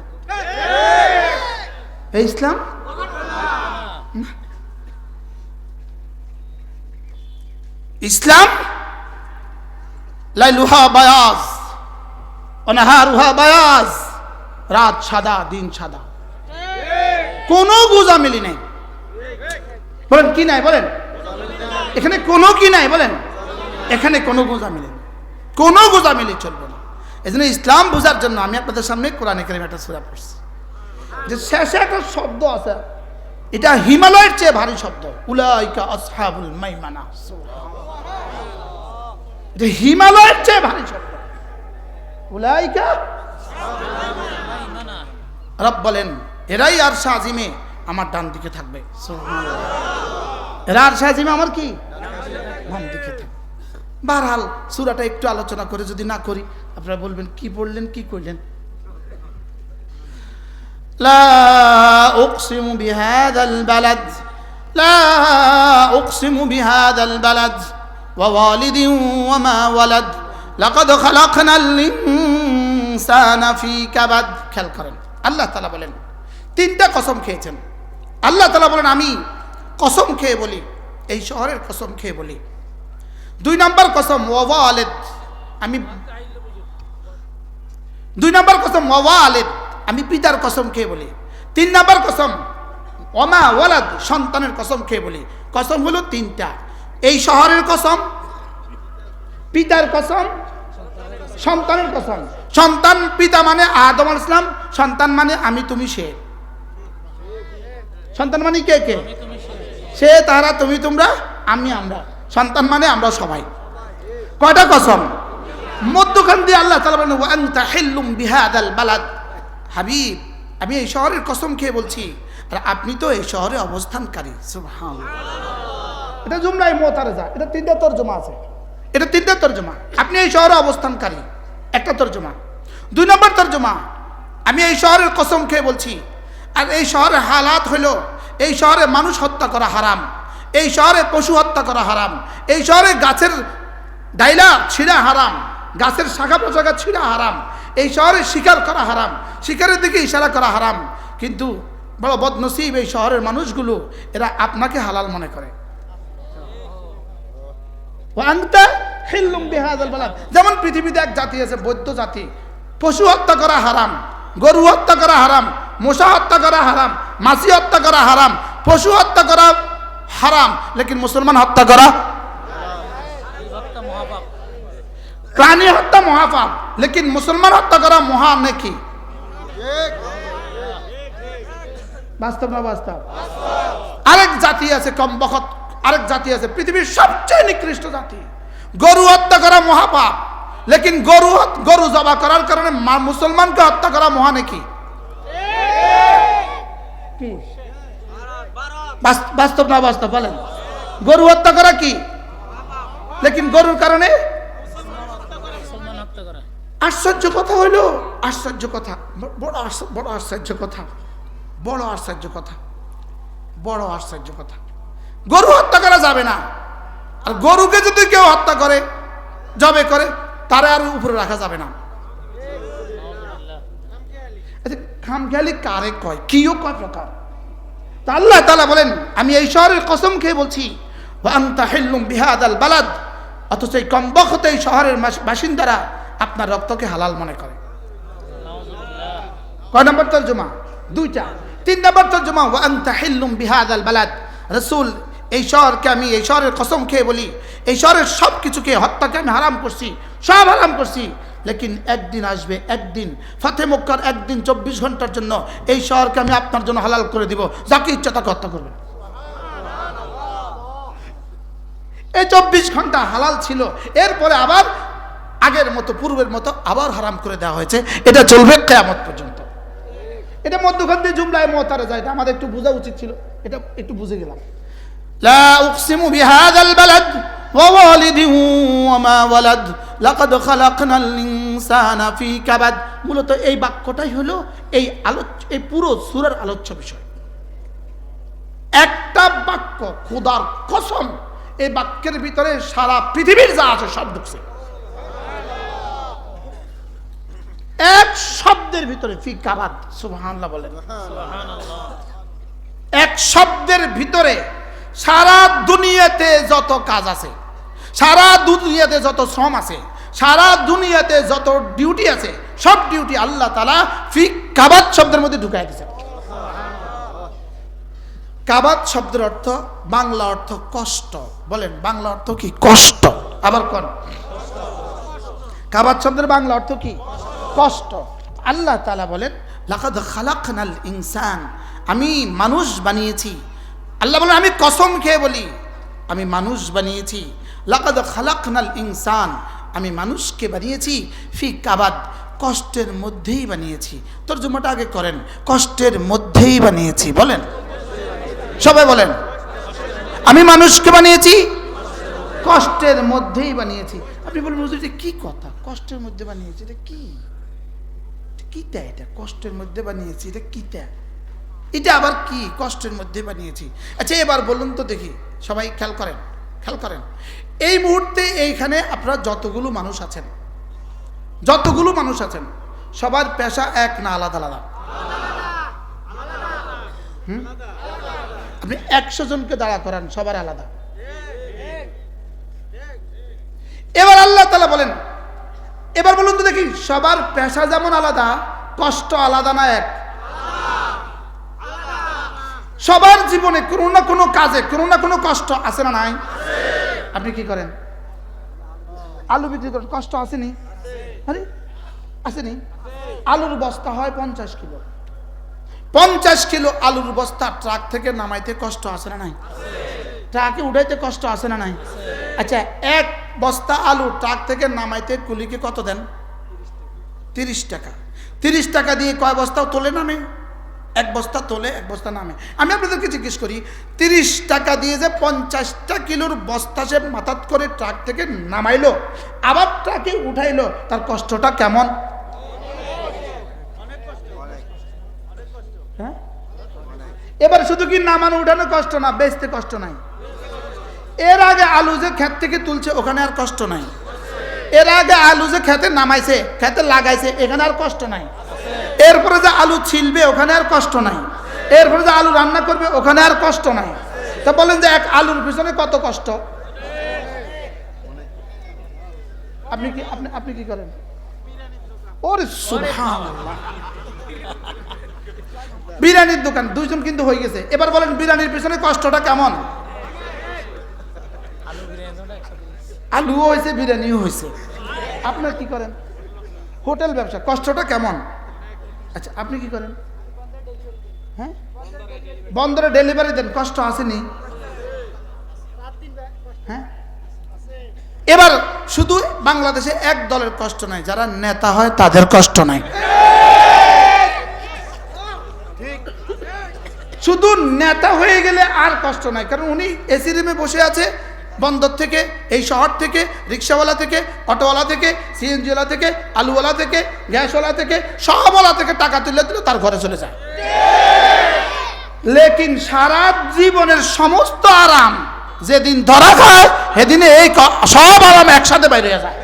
Speaker 1: এই ইসলাম ইসলাম লাইলুহা বায়াজ অনাহারুহা বায়াজ, রাত সাদা দিন সাদা, কোনো গোজামিলি নেই। বলেন কি নাই? বলেন এখানে কোনো কি নাই? বলেন এখানে কোনো গোঁজামিলি নেই, কোনো গোঁজামিলি চলবে না। এই জন্য ইসলাম বোঝার জন্য আমি আপনাদের সামনে কোরআনে কারীম একটা সূরা পড়ছি, যে শেষে একটা শব্দ আছে, এটা হিমালয়ের চেয়ে ভারী শব্দ, উলাইকা আসহাবুল মাইমানা। এটা হিমালয়ের চেয়ে ভারী শব্দ, উলাইকা। রব বলেন এরাই আরশে আজিমে আমার ডান দিকে থাকবে। এরা আরশে আজিমে আমার কি বাম দিকে থাকবে। বারহাল সূরাটা একটু আলোচনা করে যদি না করি আপনারা বলবেন কি পড়লেন কি করলেন। লা উকসিমু বিহাদাল বালাদ, লা উকসিমু বিহাদাল বালাদ ওয়া ওয়ালিদিন ওয়া মা ওয়ালাদ লাকাদ খালাকনাল ইনসানা ফি কাবাদ। খেয়াল করেন আল্লাহ তাআলা বলেন তিনটা কসম খেয়েছেন। আল্লাহ তাআলা বলেন আমি কসম খেয়ে বলি, এই শহরের কসম খেয়ে বলি। 2 নম্বর কসম ওয়া ওয়ালিদ, আমি 2 নম্বর কসম ওয়া ওয়ালিদ, আমি পিতার কসম খেয়ে বলি। 3 নম্বর কসম ওমা ওয়ালাদ, সন্তানের কসম খেয়ে বলি। কসম হলো 3টা, এই শহরের কসম, পিতার কসম, সন্তানের কসম। সন্তান পিতা মানে আদম আলাইহিস সালাম, সন্তান মানে আমি তুমি সে। সন্তান মানে কে কে? সে তারা তুমি তোমরা আমি আমরা। সন্তান মানে আমরা সবাই। কয়টা কসম? মধ্যখান দিয়ে আল্লাহ তাআলা বলেন ওয়া আনতা হিল্লুম বিহাদাল বালাদ। হাবিব আমি এই শহরের কসম খেয়ে বলছি, আর আপনি তো এই শহরে অবস্থানকারী। সুবহানাল্লাহ। এটা জুমলায়ে মুতারাজা, এটা 3টা তরজমা আছে, এটা 3টা তরজমা। আপনি এই শহরে অবস্থানকারী, একটা তরজমা। 2 নম্বর তরজমা আমি এই শহরের কসম খেয়ে বলছি, আর এই শহরের হালাত হলো এই শহরে মানুষ হত্যা করা হারাম, এই শহরে পশু হত্যা করা হারাম, এই শহরে গাছের ডাইলা ছিঁড়া হারাম, গাছের শাখা প্রশাখা ছিঁড়া হারাম, এই শহরে শিকার করা হারাম, শিকারের দিকে ইশারা করা হারাম। কিন্তু বড় বদনসিব এই শহরের মানুষগুলো, এরা আপনাকে হালাল মনে করে। যেমন পৃথিবীতে এক জাতি আছে বৌদ্ধ জাতি, পশু হত্যা করা হারাম, গরু হত্যা করা হারাম, মশা হত্যা করা হারাম, মাছি হত্যা করা হারাম, পশু হত্যা করা হারাম, লেকিন মুসলমান হত্যা করা, প্রাণী হত্যা মহাপাপ, লেকিন মুসলমান হত্যা করা মহা নেকি। বাস্তব না বাস্তব? আরেক জাতি আছে কমবখত, আরেক জাতি আছে পৃথিবীর সবচেয়ে নিকৃষ্ট জাতি, গরু হত্যা করা মহাপাপ, লেকিন গরু জবা করার কারণে মুসলমানকে হত্যা করা মহা নেকি। বাস্তব না বাস্তব বলেন? গরু হত্যা করা কি, লেকিন গরুর কারণে আশ্চর্য কথা হইল, আশ্চর্য কথা, বড় আশ্চর্য কথা, বড় আশ্চর্য কথা, বড় আশ্চর্য কথা। গরু হত্যা করা যাবে না, আর গরুকে যদি কেউ হত্যা করে জবে করে তারা আর উপরে রাখা যাবে না। খামখেয়ালি কারে কয়, কিও কয় প্রকার। তা আল্লাহ তাআলা বলেন আমি এই শহরের কসম খেয়ে বলছি ওয়া আনতা হিল্লুম বিহাদাল বালাদ, অথচ এই কমবখত এই শহরের বাসিন্দারা আপনার রক্তকে হালাল মনে করে। কয় নম্বর তরজমা? 2টা। 3 নম্বর তরজমা ওয়া আনতা হিল্লুম বিহাদাল বালাদ, রাসূল এই শহরকে আমি এই শহরের কসম খেয়ে বলি এই শহরের সব কিছুকে হত্যাকে আমি হারাম করছি, সব হারাম করছি, লেকিন একদিন আসবে, একদিন ফাতে মক্কার একদিন 24 ঘন্টার জন্য এই শহরকে আমি আপনার জন্য হালাল করে দিব, যাকে ইচ্ছা তাকে হত্যা করবেন। এই 24 ঘন্টা হালাল ছিল, এরপরে আবার আগের মতো পূর্বের মতো আবার হারাম করে দেওয়া হয়েছে। এটা চলবে কিয়ামত পর্যন্ত। এটা মধ্যখান দিয়ে জুমলায়ে মুতারাজা, এটা আমাদের একটু বোঝা উচিত ছিল, এটা একটু বুঝে গেলাম। লা উকসিমু বিহাদাল বালাদ ওয়া ওয়ালিদিন ওয়া মা ওয়ালাদ লাকাদ খালাকনাল ইনসানা ফি কাবাদ। মূলত এই বাক্যটাই হলো এই পুরো সূরার আলোচ্য বিষয়। একটা বাক্য, খোদার কসম, এই বাক্যের ভিতরে সারা পৃথিবীর যা আছে সব ঢুকছে এক শব্দের ভিতরে। ফি কাবাদ, সুবহানাল্লাহ বলেন। এক শব্দের ভিতরে সারা দুনিয়াতে যত কাজ আছে, সারা দুনিয়াতে যত শ্রম আছে, সারা দুনিয়াতে যত ডিউটি আছে, সব ডিউটি আল্লাহ তাআলা ফি কাবাদ শব্দের মধ্যে ঢুকাই দিয়েছেন। কাবাদ শব্দের অর্থ, বাংলা অর্থ কষ্ট। বলেন বাংলা অর্থ কি? কষ্ট। আবার কোন কাবাত শব্দের বাংলা অর্থ কি? কষ্ট। আল্লাহ তাআলা বলেন লাকাদ খালাকনাল ইনসান, আমি মানুষ বানিয়েছি। আল্লাহ বলেন আমি কসম খেয়ে বলি আমি মানুষ বানিয়েছি। লাকাদ খালাকনাল ইনসান, আমি মানুষকে বানিয়েছি ফি কাবাদ, কষ্টের মধ্যেই বানিয়েছি। তরজমাটা আগে করেন, কষ্টের মধ্যেই বানিয়েছি। বলেন সবাই বলেন, আমি মানুষকে বানিয়েছি কষ্টের মধ্যেই বানিয়েছি। আপনি বলবেন হুজুর এটা কি কথা, কষ্টের মধ্যে বানিয়েছি, এটা কি কিতা, এটা কষ্টের মধ্যে বানিয়েছি, এটা কিতা, এটা আবার কি কষ্টের মধ্যে বানিয়েছি? আচ্ছা এবার বলুন তো দেখি, সবাই খেয়াল করেন, খেয়াল করেন। এই মুহূর্তে এইখানে আপনারা যতগুলো মানুষ আছেন, যতগুলো মানুষ আছেন, সবার পেশা এক না আলাদা আলাদা? আপনি 100 জনকে দাঁড়া করান, সবার আলাদা। এবার আল্লাহ তাআলা বলেন, এবার বলুন তো দেখি, সবার পেশা যেমন আলাদা, কষ্ট আলাদা না এক? সবার জীবনে কোনো না কোনো কাজে কোনো না কোনো কষ্ট আছে না নাই? আপনি কি করেন? আলু বিক্রি করেন, কষ্ট আসেনি? আরে আসেনি? আলুর বস্তা হয় 50 কিলো, 50 কিলো আলুর বস্তা ট্রাক থেকে নামাইতে কষ্ট আসে না নাই? ট্রাকে উঠাইতে কষ্ট আসে না নাই? আচ্ছা এক বস্তা আলু ট্রাক থেকে নামাইতে কুলিকে কত দেন? 30 টাকা। 30 টাকা দিয়ে কয় বস্তা তোলে নামে? এক বস্তা তোলে, এক বস্তা নামে। আমি আপনাদেরকে জিজ্ঞেস করি, 30 টাকা দিয়ে যে 50টা কিলোর বস্তা সে মাথাত করে ট্রাক থেকে নামাইলো, আবার ট্রাকে উঠাইলো, তার কষ্টটা কেমন? হ্যাঁ, এবার শুধু কি নামানো উঠানো কষ্ট না, বেচতে কষ্ট নাই? এর আগে আলু যে ক্ষেত থেকে তুলছে ওখানে আর কষ্ট নাই? এর আগে আলু যে খেতে নামাইছে, খেতে লাগাইছে, এখানে আর কষ্ট নাই? এরপরে যে আলু ছিলবে ওখানে আর কষ্ট নাই? এরপরে যে আলু রান্না করবে ওখানে আর কষ্ট নাই? তা বলেন যে এক আলুর পিছনে কত কষ্ট? আপনি কি আপনি কি করেন? ওরে সুবহানাল্লাহ, বিরিয়ানির দোকান, 2 জন কিন্তু হয়ে গেছে। এবার বলেন বিরিয়ানির পিছনে কষ্টটা কেমন? আলুও হয়েছে, বিরিয়ানিও হয়েছে। আপনার কি করেন? হোটেল ব্যবসা, কষ্টটা কেমন? আচ্ছা আপনি কি করেন? হ্যাঁ, বন্দরে ডেলিভারি দেন, কষ্ট আসেনি? হ্যাঁ, এবার শুধু বাংলাদেশে এক দলের কষ্ট নাই, যারা নেতা হয় তাদের কষ্ট নাই। শুধু নেতা হয়ে গেলে আর কষ্ট নাই, কারণ উনি এসি রুমে বসে আছে, বন্দর থেকে, এই শহর থেকে, রিক্সাওয়ালা থেকে, অটোওয়ালা থেকে, সিএনজিওয়ালা থেকে, আলুওয়ালা থেকে, গ্যাসওয়ালা থেকে, সবওয়ালা থেকে টাকা তুলে দিলে তার ঘরে চলে যায়। লেকিন সারা জীবনের সমস্ত আরাম যেদিন ধরা খায় সেদিনে এই সব আরাম একসাথে বাইরে যায়।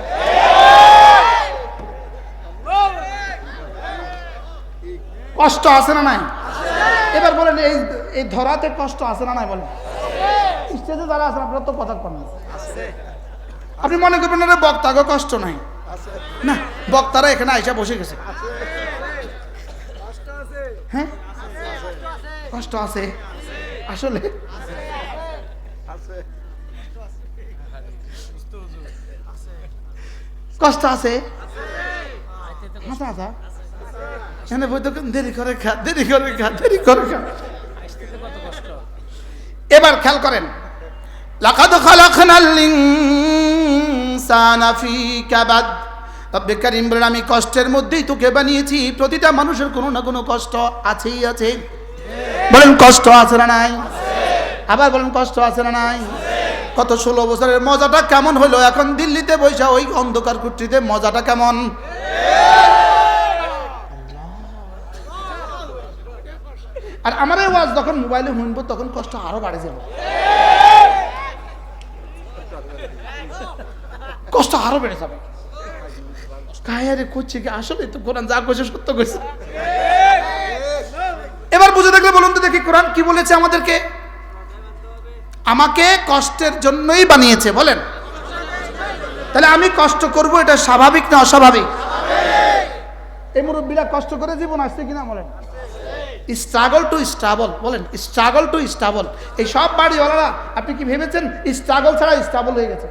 Speaker 1: কষ্ট আছে না নাই? এবার বলেন এই ধরাতে কষ্ট আছে না নাই? বলেন স্টেজে যারা আছেন আপনারা তো কথা কন, আপনি মনে করবেন না বক্তাকে কষ্ট নাই, না বক্তারা এখানে আইসা বসে গেছে। হ্যাঁ কষ্ট আছে আসলে, কষ্ট আছে। এখানে বই তো দেরি করে খা, দেরি করে খা, দেরি করে খা। এবার খেয়াল করেন, লাকাদ খালাকনাল ইনসানা ফি কাবাদ, রব্বে কারীম বলেন আমি কষ্টের মধ্যেই তোকে বানিয়েছি। প্রতিটা মানুষের কোনো না কোনো কষ্ট আছেই আছে। বলেন কষ্ট আছে না নাই? আবার বলেন কষ্ট আছে না নাই? কত 16 বছরের মজাটা কেমন হলো এখন দিল্লিতে বৈশা ওই অন্ধকার কুঠরিতে, মজাটা কেমন? আর আমার এই ওয়াজ যখন মোবাইলে শুনবো তখন কষ্ট আরো বাড়ে যাবে, কষ্ট আরো বেড়ে যাবে। কায়ারে করছে কি আসলে তো কোরআন যা কইছে সত্য কইছে। এবার বুঝে দেখলে বলুন তো দেখি কোরআন কি বলেছে আমাদেরকে? আমাকে কষ্টের জন্যই বানিয়েছে। বলেন তাহলে আমি কষ্ট করব, এটা স্বাভাবিক না অস্বাভাবিক? এই মুরব্বীরা কষ্ট করে জীবন আসছে কিনা বলেন? স্ট্রাগল টু স্টাবল, বলেন স্ট্রাগল টু স্টাবল। এই সব বাড়িওয়ালারা আপনি কি ভেবেছেন স্ট্রাগল ছাড়া স্টাবল হয়ে গেছে?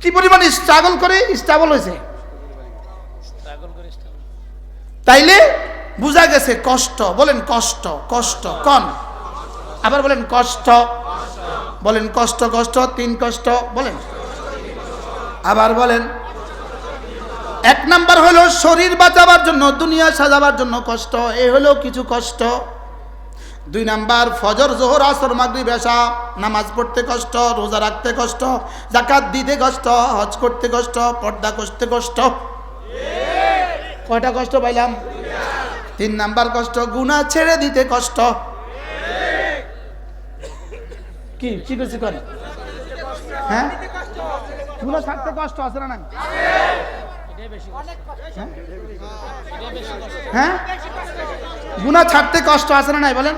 Speaker 1: কি পরিমাণ স্ট্রাগল করে স্টেবল হয়েছে। তাইলে বুঝা গেছে কষ্ট, বলেন কষ্ট, কষ্ট কন, আবার বলেন কষ্ট, বলেন কষ্ট, কষ্ট 3 কষ্ট, বলেন আবার বলেন। 1 নাম্বার হলো শরীর বাঁচাবার জন্য, দুনিয়া সাজাবার জন্য কষ্ট, এ হলো কিছু কষ্ট। 2 নাম্বার ফজর জোহর আসর মাগরিব এশা নামাজ পড়তে কষ্ট, রোজা রাখতে কষ্ট, যাকাত দিতে কষ্ট, হজ করতে কষ্ট, পর্দা করতে কষ্ট। কয়টা কষ্ট পাইলাম? 3 নাম্বার কষ্ট গুনাহ ছেড়ে দিতে কষ্ট। কি কি করছি কর? হ্যাঁ, গুনাহ ছাড়তে কষ্ট আছে না? হ্যাঁ, গুনাহ ছাড়তে কষ্ট আছে না নাই বলেন?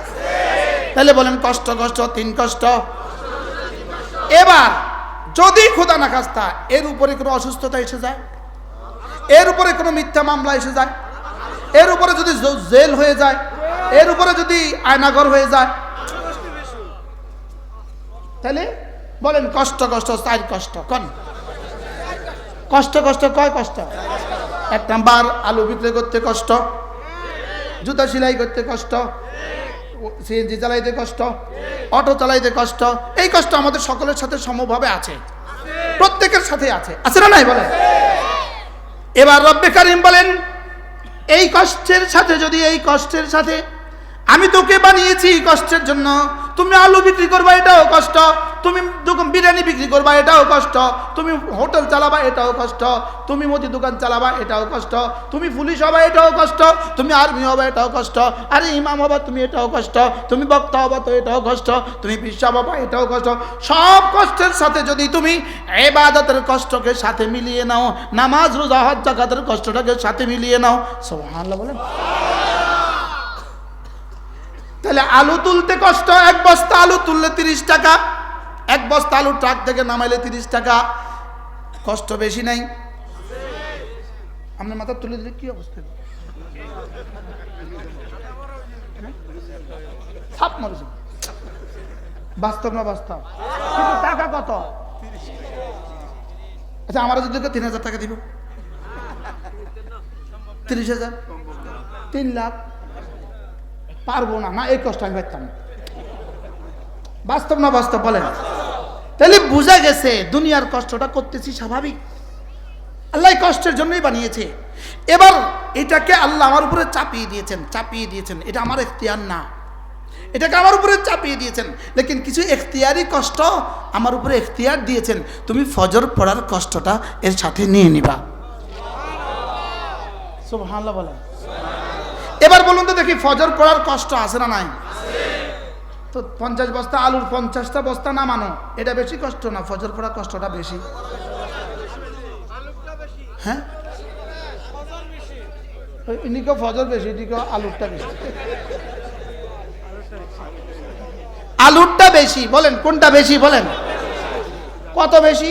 Speaker 1: তাহলে বলেন কষ্ট, কষ্ট 3 কষ্ট। এবার যদি খোদা না খাস্তা এর উপরে কোনো অসুস্থতা এসে যায়, এর উপরে কোনো মিথ্যা মামলা এসে যায়, এর উপরে যদি জেল হয়ে যায়, এর উপরে যদি আয়নাঘর হয়ে যায়, তাহলে বলেন কষ্ট, কষ্ট 4 কষ্ট কন। কষ্ট, কষ্ট কয় কষ্ট? 1 নাম্বার আলু বিক্রি করতে কষ্ট, জুতা সেলাই করতে কষ্ট, সিএনজি চালাইতে কষ্ট, অটো চালাইতে কষ্ট। এই কষ্ট আমাদের সকলের সাথে সমভাবে আছে, প্রত্যেকের সাথে আছে, আছে না নাই বলেন? এবার রব্বে কারিম বলেন এই কষ্টের সাথে, যদি এই কষ্টের সাথে আমি তোকে বানিয়েছি কষ্টের জন্য, তুমি আলু বিক্রি করবা এটাও কষ্ট, তুমি দোকান বিরিয়ানি বিক্রি করবা এটাও কষ্ট, তুমি হোটেল চালাবা এটাও কষ্ট, তুমি মুদি দোকান চালাবা এটাও কষ্ট, তুমি পুলিশ হবা এটাও কষ্ট, তুমি আর্মি হবা এটাও কষ্ট, আরে ইমাম হবা তুমি এটাও কষ্ট, তুমি বক্তা হবা তো এটাও কষ্ট, তুমি পিসাব হবা এটাও কষ্ট। সব কষ্টের সাথে যদি তুমি ইবাদতের কষ্টকে সাথে মিলিয়ে নাও, নামাজ রোজা হজ যাকাতের কষ্টটাকে সাথে মিলিয়ে নাও, সুবহানাল্লাহ বলেন। তাহলে আলু তুলতে কষ্ট, 1 বস্তা আলু তুললে 30 টাকা, 1 বস্তা আলু ট্রাক থেকে নামাইলে 30 টাকা, কষ্ট বেশি নাই? আপনার মাথা তুলে দিলে কি অবস্থা? ছাপ মারছে, বাস্তব না বাস্তব? কিন্তু টাকা কত? আচ্ছা আমার যদি 3000 টাকা দিব, 30,000, 3 লাখ পারবো না, না এই কষ্ট আমি পাইতাম। বাস্তব না বাস্তব বলেন? তাহলে বুঝা গেছে দুনিয়ার কষ্টটা করতেছি স্বাভাবিক, আল্লাহ কষ্টের জন্যই বানিয়েছে। এবার এটাকে আল্লাহ আমার উপরে চাপিয়ে দিয়েছেন, চাপিয়ে দিয়েছেন, এটা আমার এখতিয়ার না, এটাকে আমার উপরে চাপিয়ে দিয়েছেন। লেকিন কিছু এখতিয়ারি কষ্ট আমার উপরে এখতিয়ার দিয়েছেন, তুমি ফজর পড়ার কষ্টটা এর সাথে নিয়ে নিবা। সুবহানাল্লাহ বলেন। এবার বলুন তো দেখি ফজর পড়ার কষ্ট আছে না নাই? তো 50 বস্তা আলুর 50টা বস্তা নামানো এটা বেশি কষ্ট না, ফজর পড়ার কষ্টটা বেশি? হ্যাঁ, ইনিকে ফজর বেশি, এদিকে আলুরটা বেশি। আলুরটা বেশি, বলেন কোনটা বেশি বলেন? কত বেশি?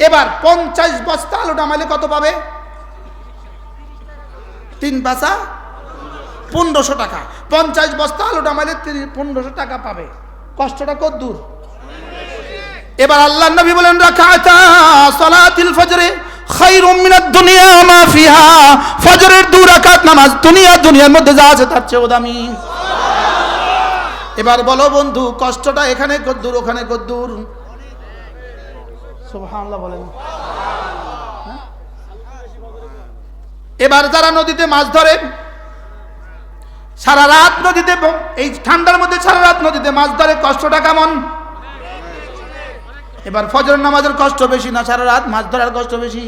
Speaker 1: এবার 50 বস্তা আলু নামাইলে কত পাবে? 3 পাঁচা 1500 টাকা। 50 বস্তা আলু নামাইলে 1500 টাকা পাবে। কষ্টটা কত দূর? এবার আল্লাহর নবী বলেন রাকাতা সালাতিল ফজরে খায়রুম মিনাদ দুনিয়া মা ফিহা, ফজরের 2 রাকাত নামাজ দুনিয়ার মধ্যে যা আছে তার চেয়েও দামি। এবার বলো বন্ধু কষ্টটা এখানে কত দূর, ওখানে কত দূর? সুবহানাল্লাহ বলেন। এবার যারা নদীতে মাছ ধরে, সারা রাত নদীতে, এই ঠান্ডার মধ্যে সারা রাত নদীতে মাছ ধরে, কষ্টটা কেমন? এবার ফজর নামাজের কষ্ট বেশি না সারা রাত মাছ ধরার কষ্ট বেশি?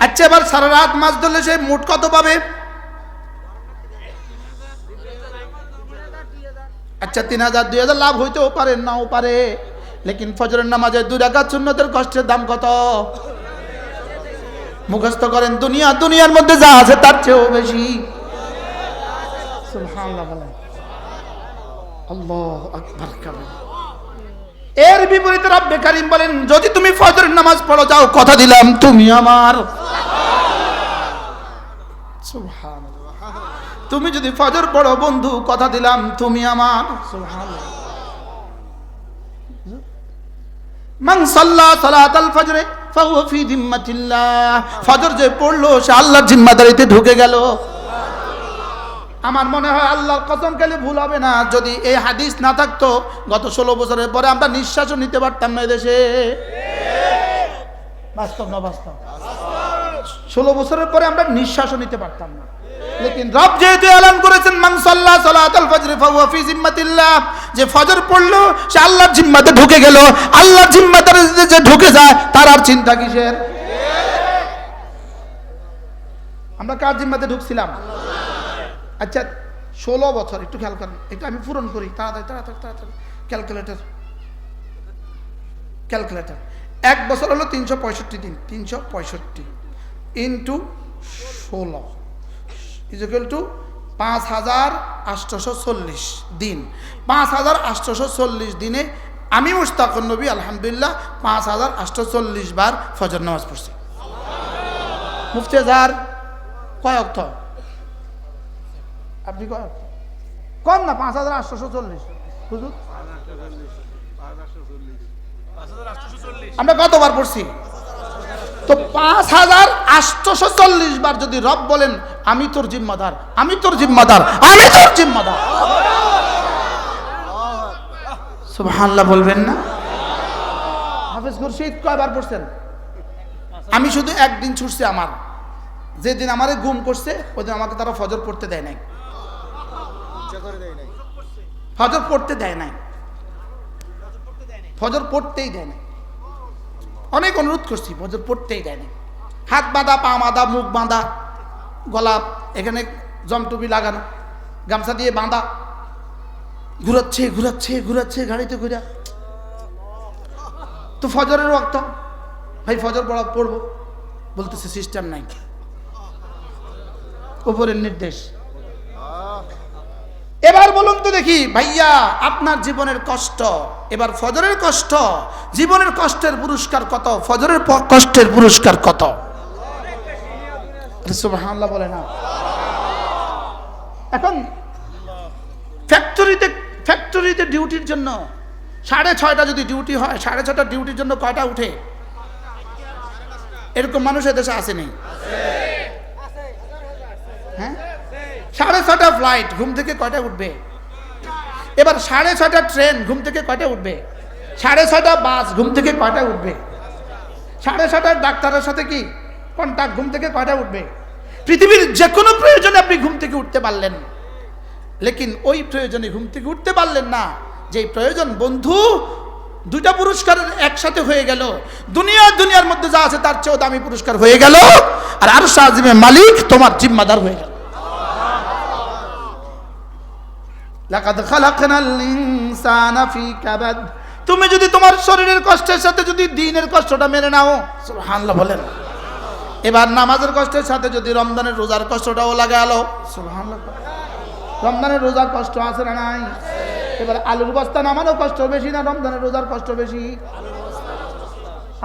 Speaker 1: আচ্ছা এবার সারা রাত মাছ ধরলে সে মোট কত পাবে? আচ্ছা 3000 2000 লাভ হইতেও পারে, নাও পারে, লেকিন ফজরের নামাজে 2 রাকাত সুন্নতের কষ্টের দাম কত? মুখস্থ করেন, দুনিয়ার মধ্যে যা আছে তার চেয়েও বেশি। সুবহানাল্লাহ বলেন, আল্লাহু আকবার কাবিরা। এর বিপরীতে রব্বে কারীম বলেন যদি তুমি ফজরের নামাজ পড়ো যাও, কথা দিলাম তুমি আমার। সুবহানাল্লাহ। তুমি যদি ফজর পড়ো বন্ধু, কথা দিলাম তুমি আমার। সুবহানাল্লাহ। মান সাল্লা সালাতাল ফজরে ফাহুয়া ফি জিম্মাতিল্লাহ, ফজর যে পড়লো সে আল্লাহর জিম্মাদারিতে ঢুকে গেল। আমার মনে হয় আল্লাহর কসম খেলে ভুল হবে না, যদি এই হাদিস না থাকতো গত 16 বছরের পরে আমরা নিঃশ্বাসও নিতে পারতাম না এদেশে। বাস্তব না বাস্তব? 16 বছরের পরে আমরা নিঃশ্বাসও নিতে পারতাম না। লেকিন রব যেহেতু এলান করেছেন মান সাল্লা সালাতাল ফজর ফাহুয়া ফি জিম্মাতিল্লাহ, যে ফজর পড়লো সে আল্লাহর জিম্মাতে ঢুকে গেল। আল্লাহর জিম্মাতে যে ঢুকে যায় তার আর চিন্তা কিসের? আমরা কার জিম্মাতে ঢুকছিলাম? আচ্ছা 16 বছর, একটু খেয়াল করেন, একটু আমি পূরণ করি তাড়াতাড়ি তাড়াতাড়ি তাড়াতাড়ি। ক্যালকুলেটর 1 বছর হলো 365 দিন, 365 ইন্টু 16 ইকুয়াল টু 5840 দিন। 5840 দিনে আমি মুশতাকুন নবী আলহামদুলিল্লাহ 5840 বার ফজর নামাজ পড়ছি। মুফতি আজহার কয় অক্ত? আপনি কয় অক্ত? কম না 5840 হুজুর? আমরা কতবার পড়ছি? তো 5840 বার যদি রব বলেন আমি তোর জিম্মাদার, আমি তোর জিম্মাদার, আমি তোর জিম্মাদার, সুবহানাল্লাহ বলবেন না? হাফেজ খুরশিদ কয়বার পড়ছেন? আমি শুধু একদিন ছুটছি, আমার যেদিন আমারে গুম করছে ওই দিন আমাকে তারা ফজর পড়তে দেয় নাই, ফজর পড়তে দেয় নাই, ফজর পড়তেই দেয় নাই। অনেক অনুরোধ করছি, ফজর পড়তেই দেয় নাই। হাত বাঁধা, পা বাঁধা, মুখ বাঁধা, গলা এখানে জমটুপি লাগানো, গামছা দিয়ে বাঁধা, ঘুরাচ্ছে ঘুরাচ্ছে ঘুরাচ্ছে গাড়িতে ঘুরা। তো ফজরের ওয়াক্ত, ভাই ফজর পড়বো, বলতেছে সিস্টেম নাই, উপরের নির্দেশ। এবার বলুন তো দেখি ভাইয়া, আপনার জীবনের কষ্ট, এবার ফজরের কষ্ট, জীবনের কষ্টের পুরস্কার কত? ফজরের কষ্টের পুরস্কার কত? সুবহানাল্লাহ বলে না? এখন ফ্যাক্টরিতে ডিউটির জন্য 6:30 যদি ডিউটি হয়, 6:30 ডিউটির জন্য কয়টা উঠে? এরকম মানুষ এদেশে আসেনি? হ্যাঁ, 6:30 ফ্লাইট, ঘুম থেকে কয়টা উঠবে? এবার 6:30 ট্রেন, ঘুম থেকে কয়টা উঠবে? 6:30 বাস, ঘুম থেকে কয়টা উঠবে? 6:30 ডাক্তারের সাথে কি কন্টাক্ট, ঘুম থেকে কয়টা উঠবে? পৃথিবীর যে কোনো প্রয়োজনে আপনি ঘুম থেকে উঠতে পারলেন, লেকিন ওই প্রয়োজনে ঘুম থেকে উঠতে পারলেন না যে প্রয়োজন বন্ধু দুইটা পুরস্কারের একসাথে হয়ে গেল। দুনিয়ার মধ্যে যা আছে তার চেয়েও দামি পুরস্কার হয়ে গেল, আর আরশ আজিমের মালিক তোমার জিম্মাদার হয়ে গেল। লাকাদ খালাকনাল ইনসানা ফি কাবাদ। তুমি যদি তোমার শরীরের কষ্টের সাথে যদি দ্বীনের কষ্টটা মেনে নাও, সুবহানাল্লাহ বলেন। এবার নামাজের কষ্টের সাথে যদি রমজানের রোজার কষ্টটাও লাগালো, সুবহানাল্লাহ। রমজানের রোজার কষ্ট আছে না নাই? এবার আলুর বস্তা নামানো কষ্ট বেশি না রমজানের রোজার কষ্ট বেশি?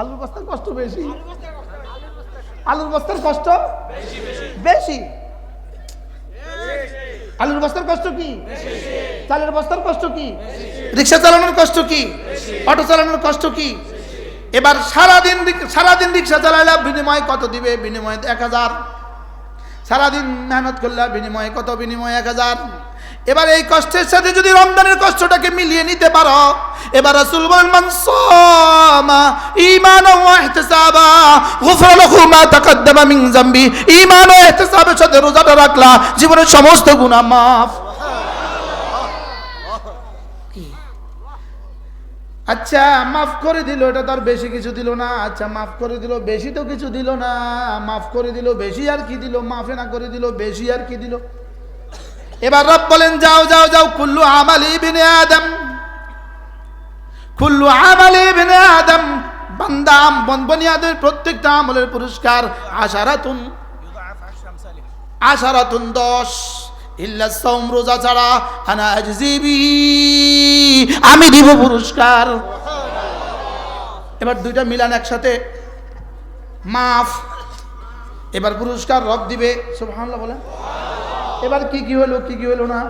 Speaker 1: আলুর বস্তার কষ্ট বেশি, আলুর বস্তার কষ্ট বেশি। আলুর বস্তার কষ্ট কি? চালের বস্তার কষ্ট কি? রিক্সা চালানোর কষ্ট কি? অটো চালানোর কষ্ট কি? এবার সারাদিন রিক্সা চালাইলা, বিনিময় কত দিবে? বিনিময় 1000। সারাদিন মেহনত করলা, বিনিময়ে কত? বিনিময় 1000। এবার এই কষ্টের সাথে যদি রমজানের কষ্টটাকে মিলিয়ে নিতে পারো, এবার রাসূল বলেন মান সামা ঈমানান ওয়া ইহতিসাবা গুফরা লাহু মা তাকাদ্দামা মিন যামবি। ঈমান ও ইহতিসাবের সাথে রোজাটা রাখলা, জীবনের সমস্ত গুনাহ মাফ। আচ্ছা মাফ করে দিল, এটা তার বেশি কিছু দিল না। আচ্ছা মাফ করে দিল, বেশি তো কিছু দিল না। মাফ করে দিল, বেশি আর কি দিল? মাফে না করে দিল, বেশি আর কি দিল? এবার রব বলেন যাও যাও যাও, কুল্লু আমালি ইবনে আদম, কুল্লু আমালি ইবনে আদম, বান্দা বনি আদমের প্রত্যেকটা আমলের পুরস্কার আশারাতুন 10 ইল্লা সাওম, রোজা ছাড়া, আনা আজজিবি, আমি দিব পুরস্কার। এবার দুইটা মিলান একসাথে, মাফ, এবার পুরস্কার রব দিবে, সুবহানাল্লাহ বলেন। এবার কি কি হলো, কি কি হলো না?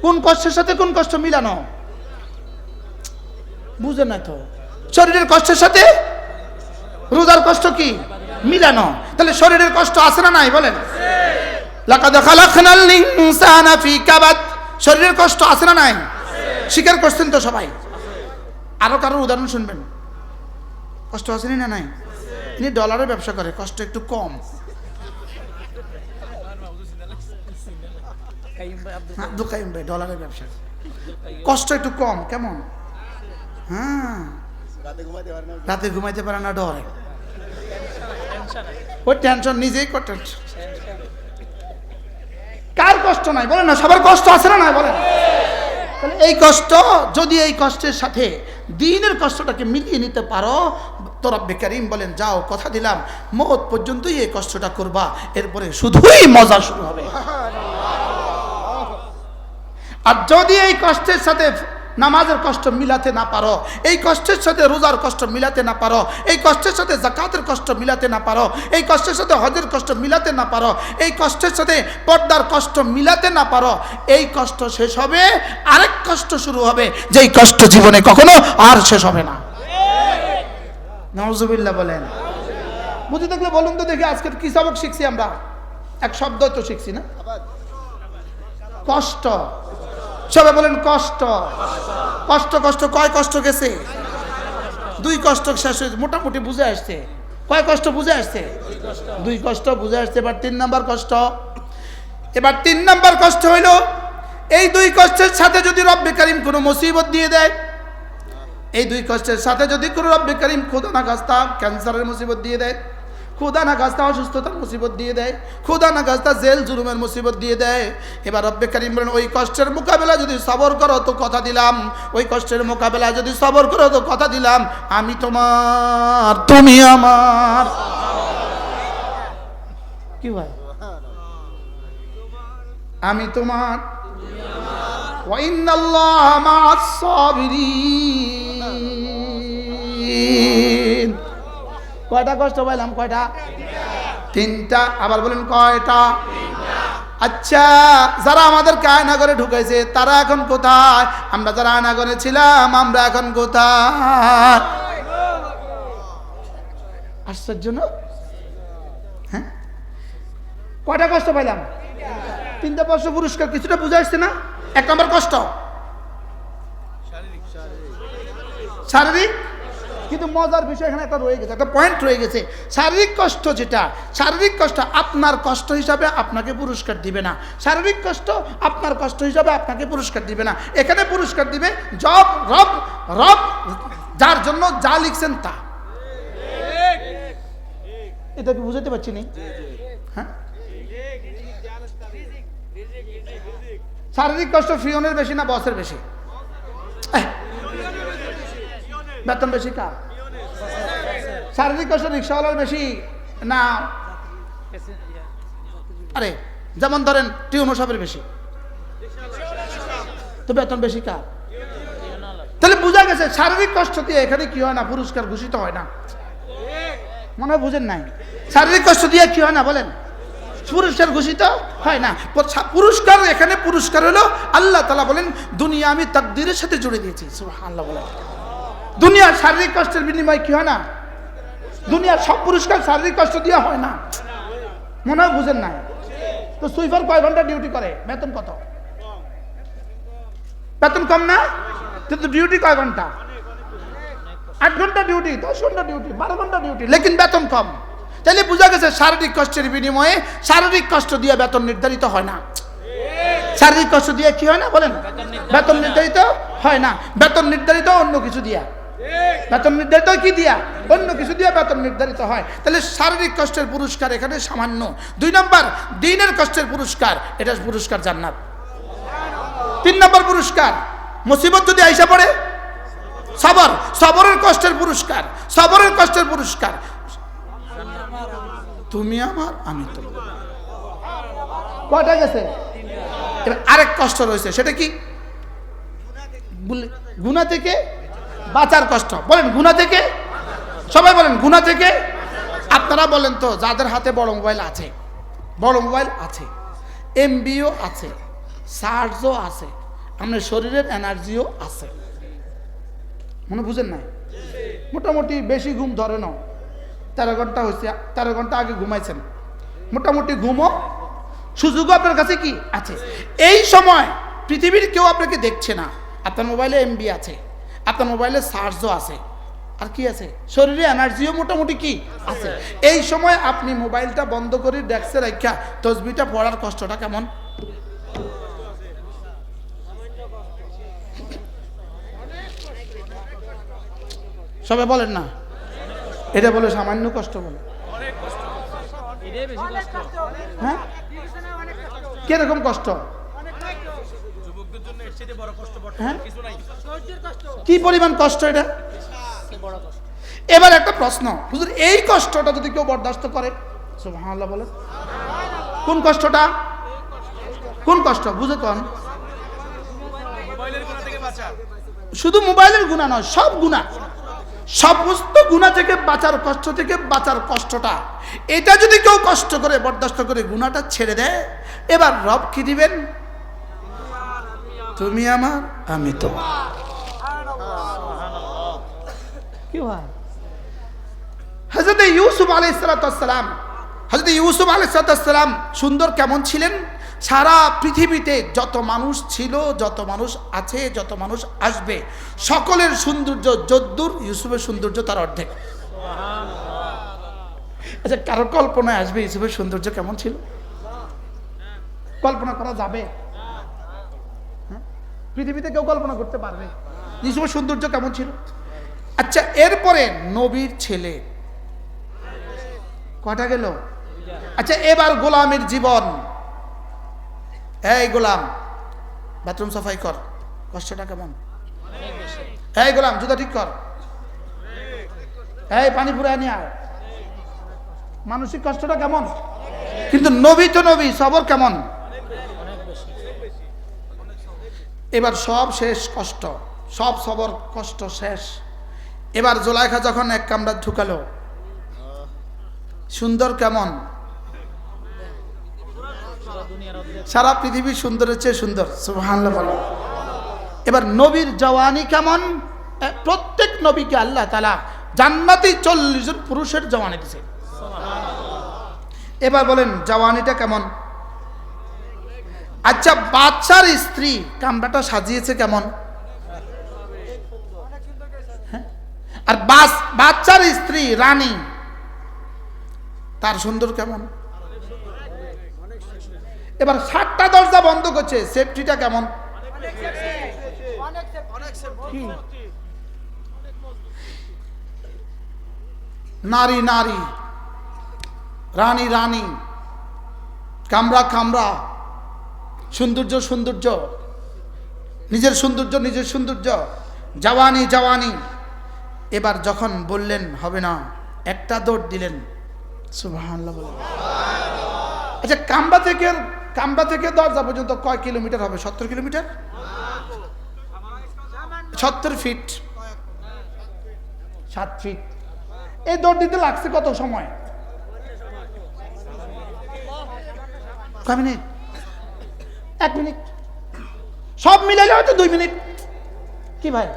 Speaker 1: কোন কষ্টের সাথে কোন কষ্ট মিলানো? বুঝে না তো, শরীরের কষ্টের সাথে রোজার কষ্ট কি মিলানো? তাহলে শরীরের কষ্ট আছে না নাই বলেন? লাকাদ খালাকনাল ইনসানা ফি কাবাদ, শরীরের কষ্ট আছে না নাই? স্বীকার করছেন তো সবাই? আরো কারোর উদাহরণ শুনবেন, কষ্ট আছে না নাই? ইনি ডলারের ব্যবসা করে, কষ্ট একটু কম। আব্দুল কাইম ভাই ডলারের ব্যবসা, কষ্ট একটু কম। কেমন? হ্যাঁ, রাতে ঘুমাইতে পারে না, ডরে, ওই টেনশন নিজেই করে। কার কষ্ট নাই বলেন না? সবার কষ্ট আছে না নাই বলেন? তাহলে এই কষ্ট, যদি এই কষ্টের সাথে দ্বীনের কষ্টটাকে মিলিয়ে নিতে পারো তো রব্বে কারীম বলেন যাও, কথা দিলাম মওত পর্যন্তই এই কষ্টটা করবা, এরপরে শুধুই মজা শুরু হবে। আর যদি এই কষ্টের সাথে নামাজের কষ্ট মিলাতে না পারো, এই কষ্টের সাথে রোজার কষ্ট মিলাতে না পারো, এই কষ্টের সাথে যাকাতের কষ্ট মিলাতে না পারো, এই কষ্টের সাথে হজের কষ্ট মিলাতে না পারো, এই কষ্টের সাথে পর্দার কষ্ট মিলাতে না পারো, এই কষ্ট শেষ হবে, আরেক কষ্ট শুরু হবে, যেই কষ্ট জীবনে কখনো আর শেষ হবে না। নাউজুবিল্লাহ বলেন। বুঝে থাকলে বলুন তো দেখি, আজকে কি সবক শিখছি আমরা? এক শব্দ তো শিখছি না? কষ্ট। সবাই বলেন কষ্ট। কষ্ট কষ্ট কয় কষ্ট গেছে? দুই কষ্ট শেষ হয়েছে, মোটামুটি বুঝে আসছে। কয় কষ্ট বুঝে আসছে? দুই কষ্ট বুঝে আসছে। এবার 3 নাম্বার কষ্ট। এবার 3 নাম্বার কষ্ট হইল, এই দুই কষ্টের সাথে যদি রব্বে কারীম কোনো মুসিবত দিয়ে দেয়, এই দুই কষ্টের সাথে যদি কোনো রব্বে কারীম খোদা না খাস্তা ক্যান্সারের মুসিবত দিয়ে দেয়, খোদা না খাস্তা অসুস্থতার মুসিবত দিয়ে দেয়, খোদা না খাস্তা জেল জুলুমের মুসিবত দিয়ে দেয়, এবার রব্বে কারীম বলেন ওই কষ্টের মোকাবেলা যদি সবর করো তো কথা দিলাম, ওই কষ্টের মোকাবেলা যদি সবর করো তো কথা দিলাম, আমি তোমার তুমি আমার। কি ভাই? আমি তোমার, ওয়া ইন্নাল্লাহা মা'আস সাবিরিন। কয়টা কষ্ট পাইলাম? কয়টা? 3টা। আবার বলেন কয়টা? আচ্ছা, যারা আমাদের আয়নাগরে ঢুকাইছে তারা এখন কোথায়? আমরা যারা আয়নাগরে ছিলাম আমরা এখন কোথায়? আশ্চর্য না? হ্যাঁ, কয়টা কষ্ট পাইলাম? 3টা কষ্ট পুরস্কার। কিছুটা বুঝে আসছে না? 1 নম্বর কষ্ট শারীরিক, কিন্তু মজার বিষয় এখানে একটা রয়ে গেছে, একটা পয়েন্ট রয়ে গেছে। শারীরিক কষ্ট যেটা, শারীরিক কষ্ট আপনার কষ্ট হিসাবে আপনাকে পুরস্কার দিবে না। শারীরিক কষ্ট আপনার কষ্ট হিসাবে আপনাকে পুরস্কার দিবে না। এখানে পুরস্কার দিবে রব রব রব যার জন্য যা লিখছেন তা। এটা কি বুঝতে পারছি নি? হ্যাঁ, শারীরিক কষ্ট ফিওনের বেশি না বসের বেশি? বেতন বেশি কার? শারীরিক কষ্ট রিক্সাওয়ালার বেশি না? আরে যেমন ধরেন টিউনো সাহেবের বেশি, তো বেতন বেশি কার? তাহলে বোঝা গেছে শারীরিক কষ্ট দিয়ে এখানে কি হয় না, পুরস্কার ঘোষিত হয় না। মনে হয় বুঝেন নাই? শারীরিক কষ্ট দিয়ে কি হয় না বলেন? পুরস্কার ঘোষিত হয় না। পুরস্কার, এখানে পুরস্কার হলো আল্লাহ তাআলা বলেন দুনিয়া আমি তাকদীরের সাথে জুড়ে দিয়েছি। সুবহানাল্লাহ বলেন। দুনিয়ার শারীরিক কষ্টের বিনিময় কি হয় না? দুনিয়ার সব পুরস্কার শারীরিক কষ্ট দিয়ে হয় না। মনে হয় বুঝেন নাই? তো সুইপার কয় ঘন্টা ডিউটি করে? বেতন কত? বেতন কম না? কিন্তু ডিউটি কয় ঘন্টা? 8 ঘন্টা ডিউটি, 10 ঘন্টা ডিউটি, 12 ঘন্টা ডিউটি, লেকিন বেতন কম। তাহলে বোঝা গেছে শারীরিক কষ্টের বিনিময়ে শারীরিক কষ্ট দিয়ে বেতন নির্ধারিত হয় না। শারীরিক কষ্ট দিয়ে কি হয় না বলেন? বেতন নির্ধারিত হয় না। বেতন নির্ধারিত অন্য কিছু দিয়া। বেতন নির্ধারিত কি দিয়া? অন্য কিছু দিয়া বেতন নির্ধারিত হয়। তাহলে শারীরিক কষ্টের পুরস্কার এখানে সামান্য। 2 নম্বর দ্বীনের কষ্টের পুরস্কার, এটা পুরস্কার জান্নাত। 3 নম্বর পুরস্কার মুসিবত যদি আইসা পড়ে, সবর, সবরের কষ্টের পুরস্কার, সবরের কষ্টের পুরস্কার তুমি আমার আমি তোমার। কয়টা গেছে? আরেক কষ্ট রয়েছে, সেটা কি? গুনাহ থেকে বাঁচার কষ্ট। বলেন গুনাহ থেকে, সবাই বলেন গুনাহ থেকে। আপনারা বলেন তো, যাদের হাতে বড় মোবাইল আছে, বড় মোবাইল আছে, এমবিও আছে, চার্জও আছে, আপনার শরীরের এনার্জিও আছে, মনে বুঝেন না? মোটামুটি বেশি ঘুম ধরে না, 13 ঘন্টা হয়েছে, 13 ঘন্টা আগে ঘুমাইছেন, মোটামুটি ঘুমও সুযোগও আপনার কাছে কি আছে। এই সময় পৃথিবীর কেউ আপনাকে দেখছে না, আপনার মোবাইলে এমবি আছে, আপনার মোবাইলে চার্জও আছে, আর কি আছে, শরীরে এনার্জিও মোটামুটি কি আছে। এই সময় আপনি মোবাইলটা বন্ধ করে ডেস্কে রাখা তসবিহটা পড়ার কষ্টটা কেমন? সবাই বলেন না, এটা বলে সামান্য কষ্ট বলে। হ্যাঁ, কিরকম কষ্ট? হ্যাঁ, কি পরিমাণ কষ্ট এটা? এবার একটা প্রশ্ন, হুজুর এই কষ্টটা যদি কেউ বরদাস্ত করে, সুবহানাল্লাহ বলেন, কোন কষ্টটা? কোন কষ্ট বুঝে কোন? শুধু মোবাইলের গুনাহ নয়, সব গুনাহ, সমস্ত গুনাহ থেকে বাঁচার কষ্ট থেকে বাঁচার কষ্টটা, এটা যদি কেউ কষ্ট করে বরদাস্ত করে গুনাহটা ছেড়ে দেয়, এবার রব কি দিবেন? তুমি আমার, আমি তোমার। কি হয়? হযরত ইউসুফ আলাইহিস সালাম, হযরত ইউসুফ আলাইহিস সালাম সুন্দর কেমন ছিলেন? সারা পৃথিবীতে যত মানুষ ছিল, যত মানুষ আছে, যত মানুষ আসবে, সকলের সৌন্দর্য যদ্দূর, ইউসুফের সৌন্দর্য তার অর্ধেক। আচ্ছা, কারো কল্পনায় আসবে ইউসুফের সৌন্দর্য কেমন ছিল? কল্পনা করা যাবে? পৃথিবীতে কেউ কল্পনা করতে পারবে ইউসুফের সৌন্দর্য কেমন ছিল? আচ্ছা, এরপরে নবীর ছেলে কয়টা গেল? আচ্ছা, এবার গোলামের জীবন। এই গোলাম, বাথরুম সাফাই কর, কষ্টটা কেমন? এই গোলাম, জুতা ঠিক কর, এই পানি পুরায় নিয়ে আয়। মানসিক কষ্টটা কেমন? কিন্তু নবী তো নবী, সবর কেমন? এবার সব শেষ কষ্ট, সব সবর কষ্ট শেষ। এবার জুলাইখা যখন এক কামরা ঢুকালো, সুন্দর কেমন? সারা পৃথিবীর সুন্দরের চেয়ে সুন্দর, সুবহানাল্লাহ বলো। এবার নবীর জওয়ানি কেমন? প্রত্যেক নবীকে আল্লাহ তাআলা জান্নাতি 40 জন পুরুষের জওয়ানি দিয়েছে। এবার বলেন জওয়ানিটা কেমন? আচ্ছা, বাচ্চার স্ত্রী কামরাটা সাজিয়েছে কেমন? আর বাচ্চার স্ত্রী রানী, তার সুন্দর কেমন? এবার 7টা দরজা বন্ধ করছে, সেফটিটা কেমন? নারী নারী, রানী রানী, কামরা কামরা, সৌন্দর্য সৌন্দর্য, নিজের সৌন্দর্য নিজের সৌন্দর্য, জওয়ানি জওয়ানি। এবার যখন বললেন হবে না, একটা দৌড় দিলেন, সুবহানাল্লাহ বলেন। আচ্ছা, কামরা থেকে দরজা পর্যন্ত কয় কিলোমিটার হবে? 70 কিলোমিটার, 70 ফিট, 7 ফিট। এই দৌড় দিতে লাগছে কত সময়? কয় মিনিট? 1 মিনিট, সব মিলালে হয়তো 2 মিনিট। কি ভাই,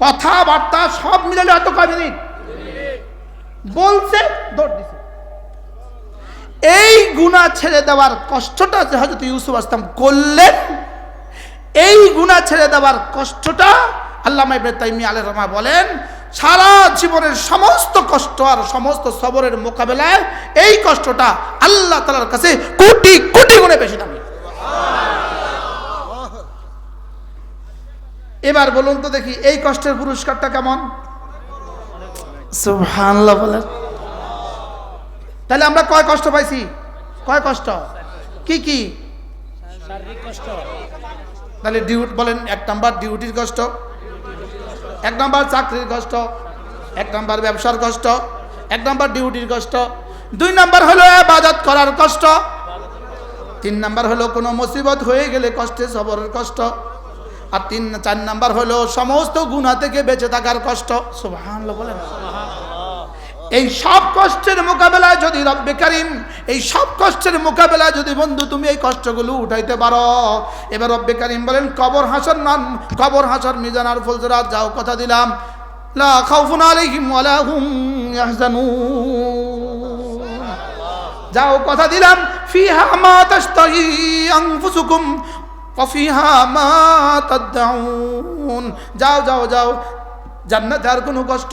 Speaker 1: কথাবার্তা সব মিলালে হয়তো কয় মিনিট? বলছে, দৌড় দিছে। এই গুনাহ ছেড়ে দেওয়ার কষ্টটা যে হযরত ইউসুফ আসলাম করলেন, এই গুনাহ ছেড়ে দেওয়ার কষ্টটা আল্লামা ইবনে তাইমিয়া আলাইহিস রাহমাহ বলেন, সারা জীবনের সমস্ত কষ্ট আর সমস্ত সবরের মোকাবেলায় এই কষ্টটা আল্লাহ তাআলার কাছে কোটি কোটি গুণে বেশি দামি। এবার বলুন তো দেখি, এই কষ্টের পুরস্কারটা কেমন? সুবহানাল্লাহ বলেন। তাহলে আমরা কয় কষ্ট পাইছি? কয় কষ্ট? কি কি? শারীরিক কষ্ট। তাহলে ডিউটি বলেন, 1 নাম্বার ডিউটির কষ্ট, 1 নাম্বার চাকরির কষ্ট, 1 নাম্বার ব্যবসার কষ্ট, 1 নাম্বার ডিউটির কষ্ট, 2 নাম্বার হলো ইবাদত করার কষ্ট, 3 নাম্বার হলো কোনো মুসিবত হয়ে গেলে কষ্টে সবরের কষ্ট, আর 4 নাম্বার হলো সমস্ত গুনাহ থেকে বেঁচে থাকার কষ্ট। সুবহানাল্লাহ বলেন। এই সব কষ্টের মোকাবেলায় যদি রব্বে কারীম, এই সব কষ্টের মোকাবেলায় যদি বন্ধু তুমি এই কষ্টগুলো উঠাইতে পারো, এবার রব্বে কারীম বলেন কবর হাসর মিজান আর ফুলসিরাত, যাও কথা দিলাম লা খাউফুন আলাইহিম ওয়ালা হুম ইয়াহজানুন, যাও কথা দিলাম ফিহা মা তাশতাহি আনফুসুকুম ওয়া ফিহা মা তাদউন, যাও জান্নাতে আর কোনো কষ্ট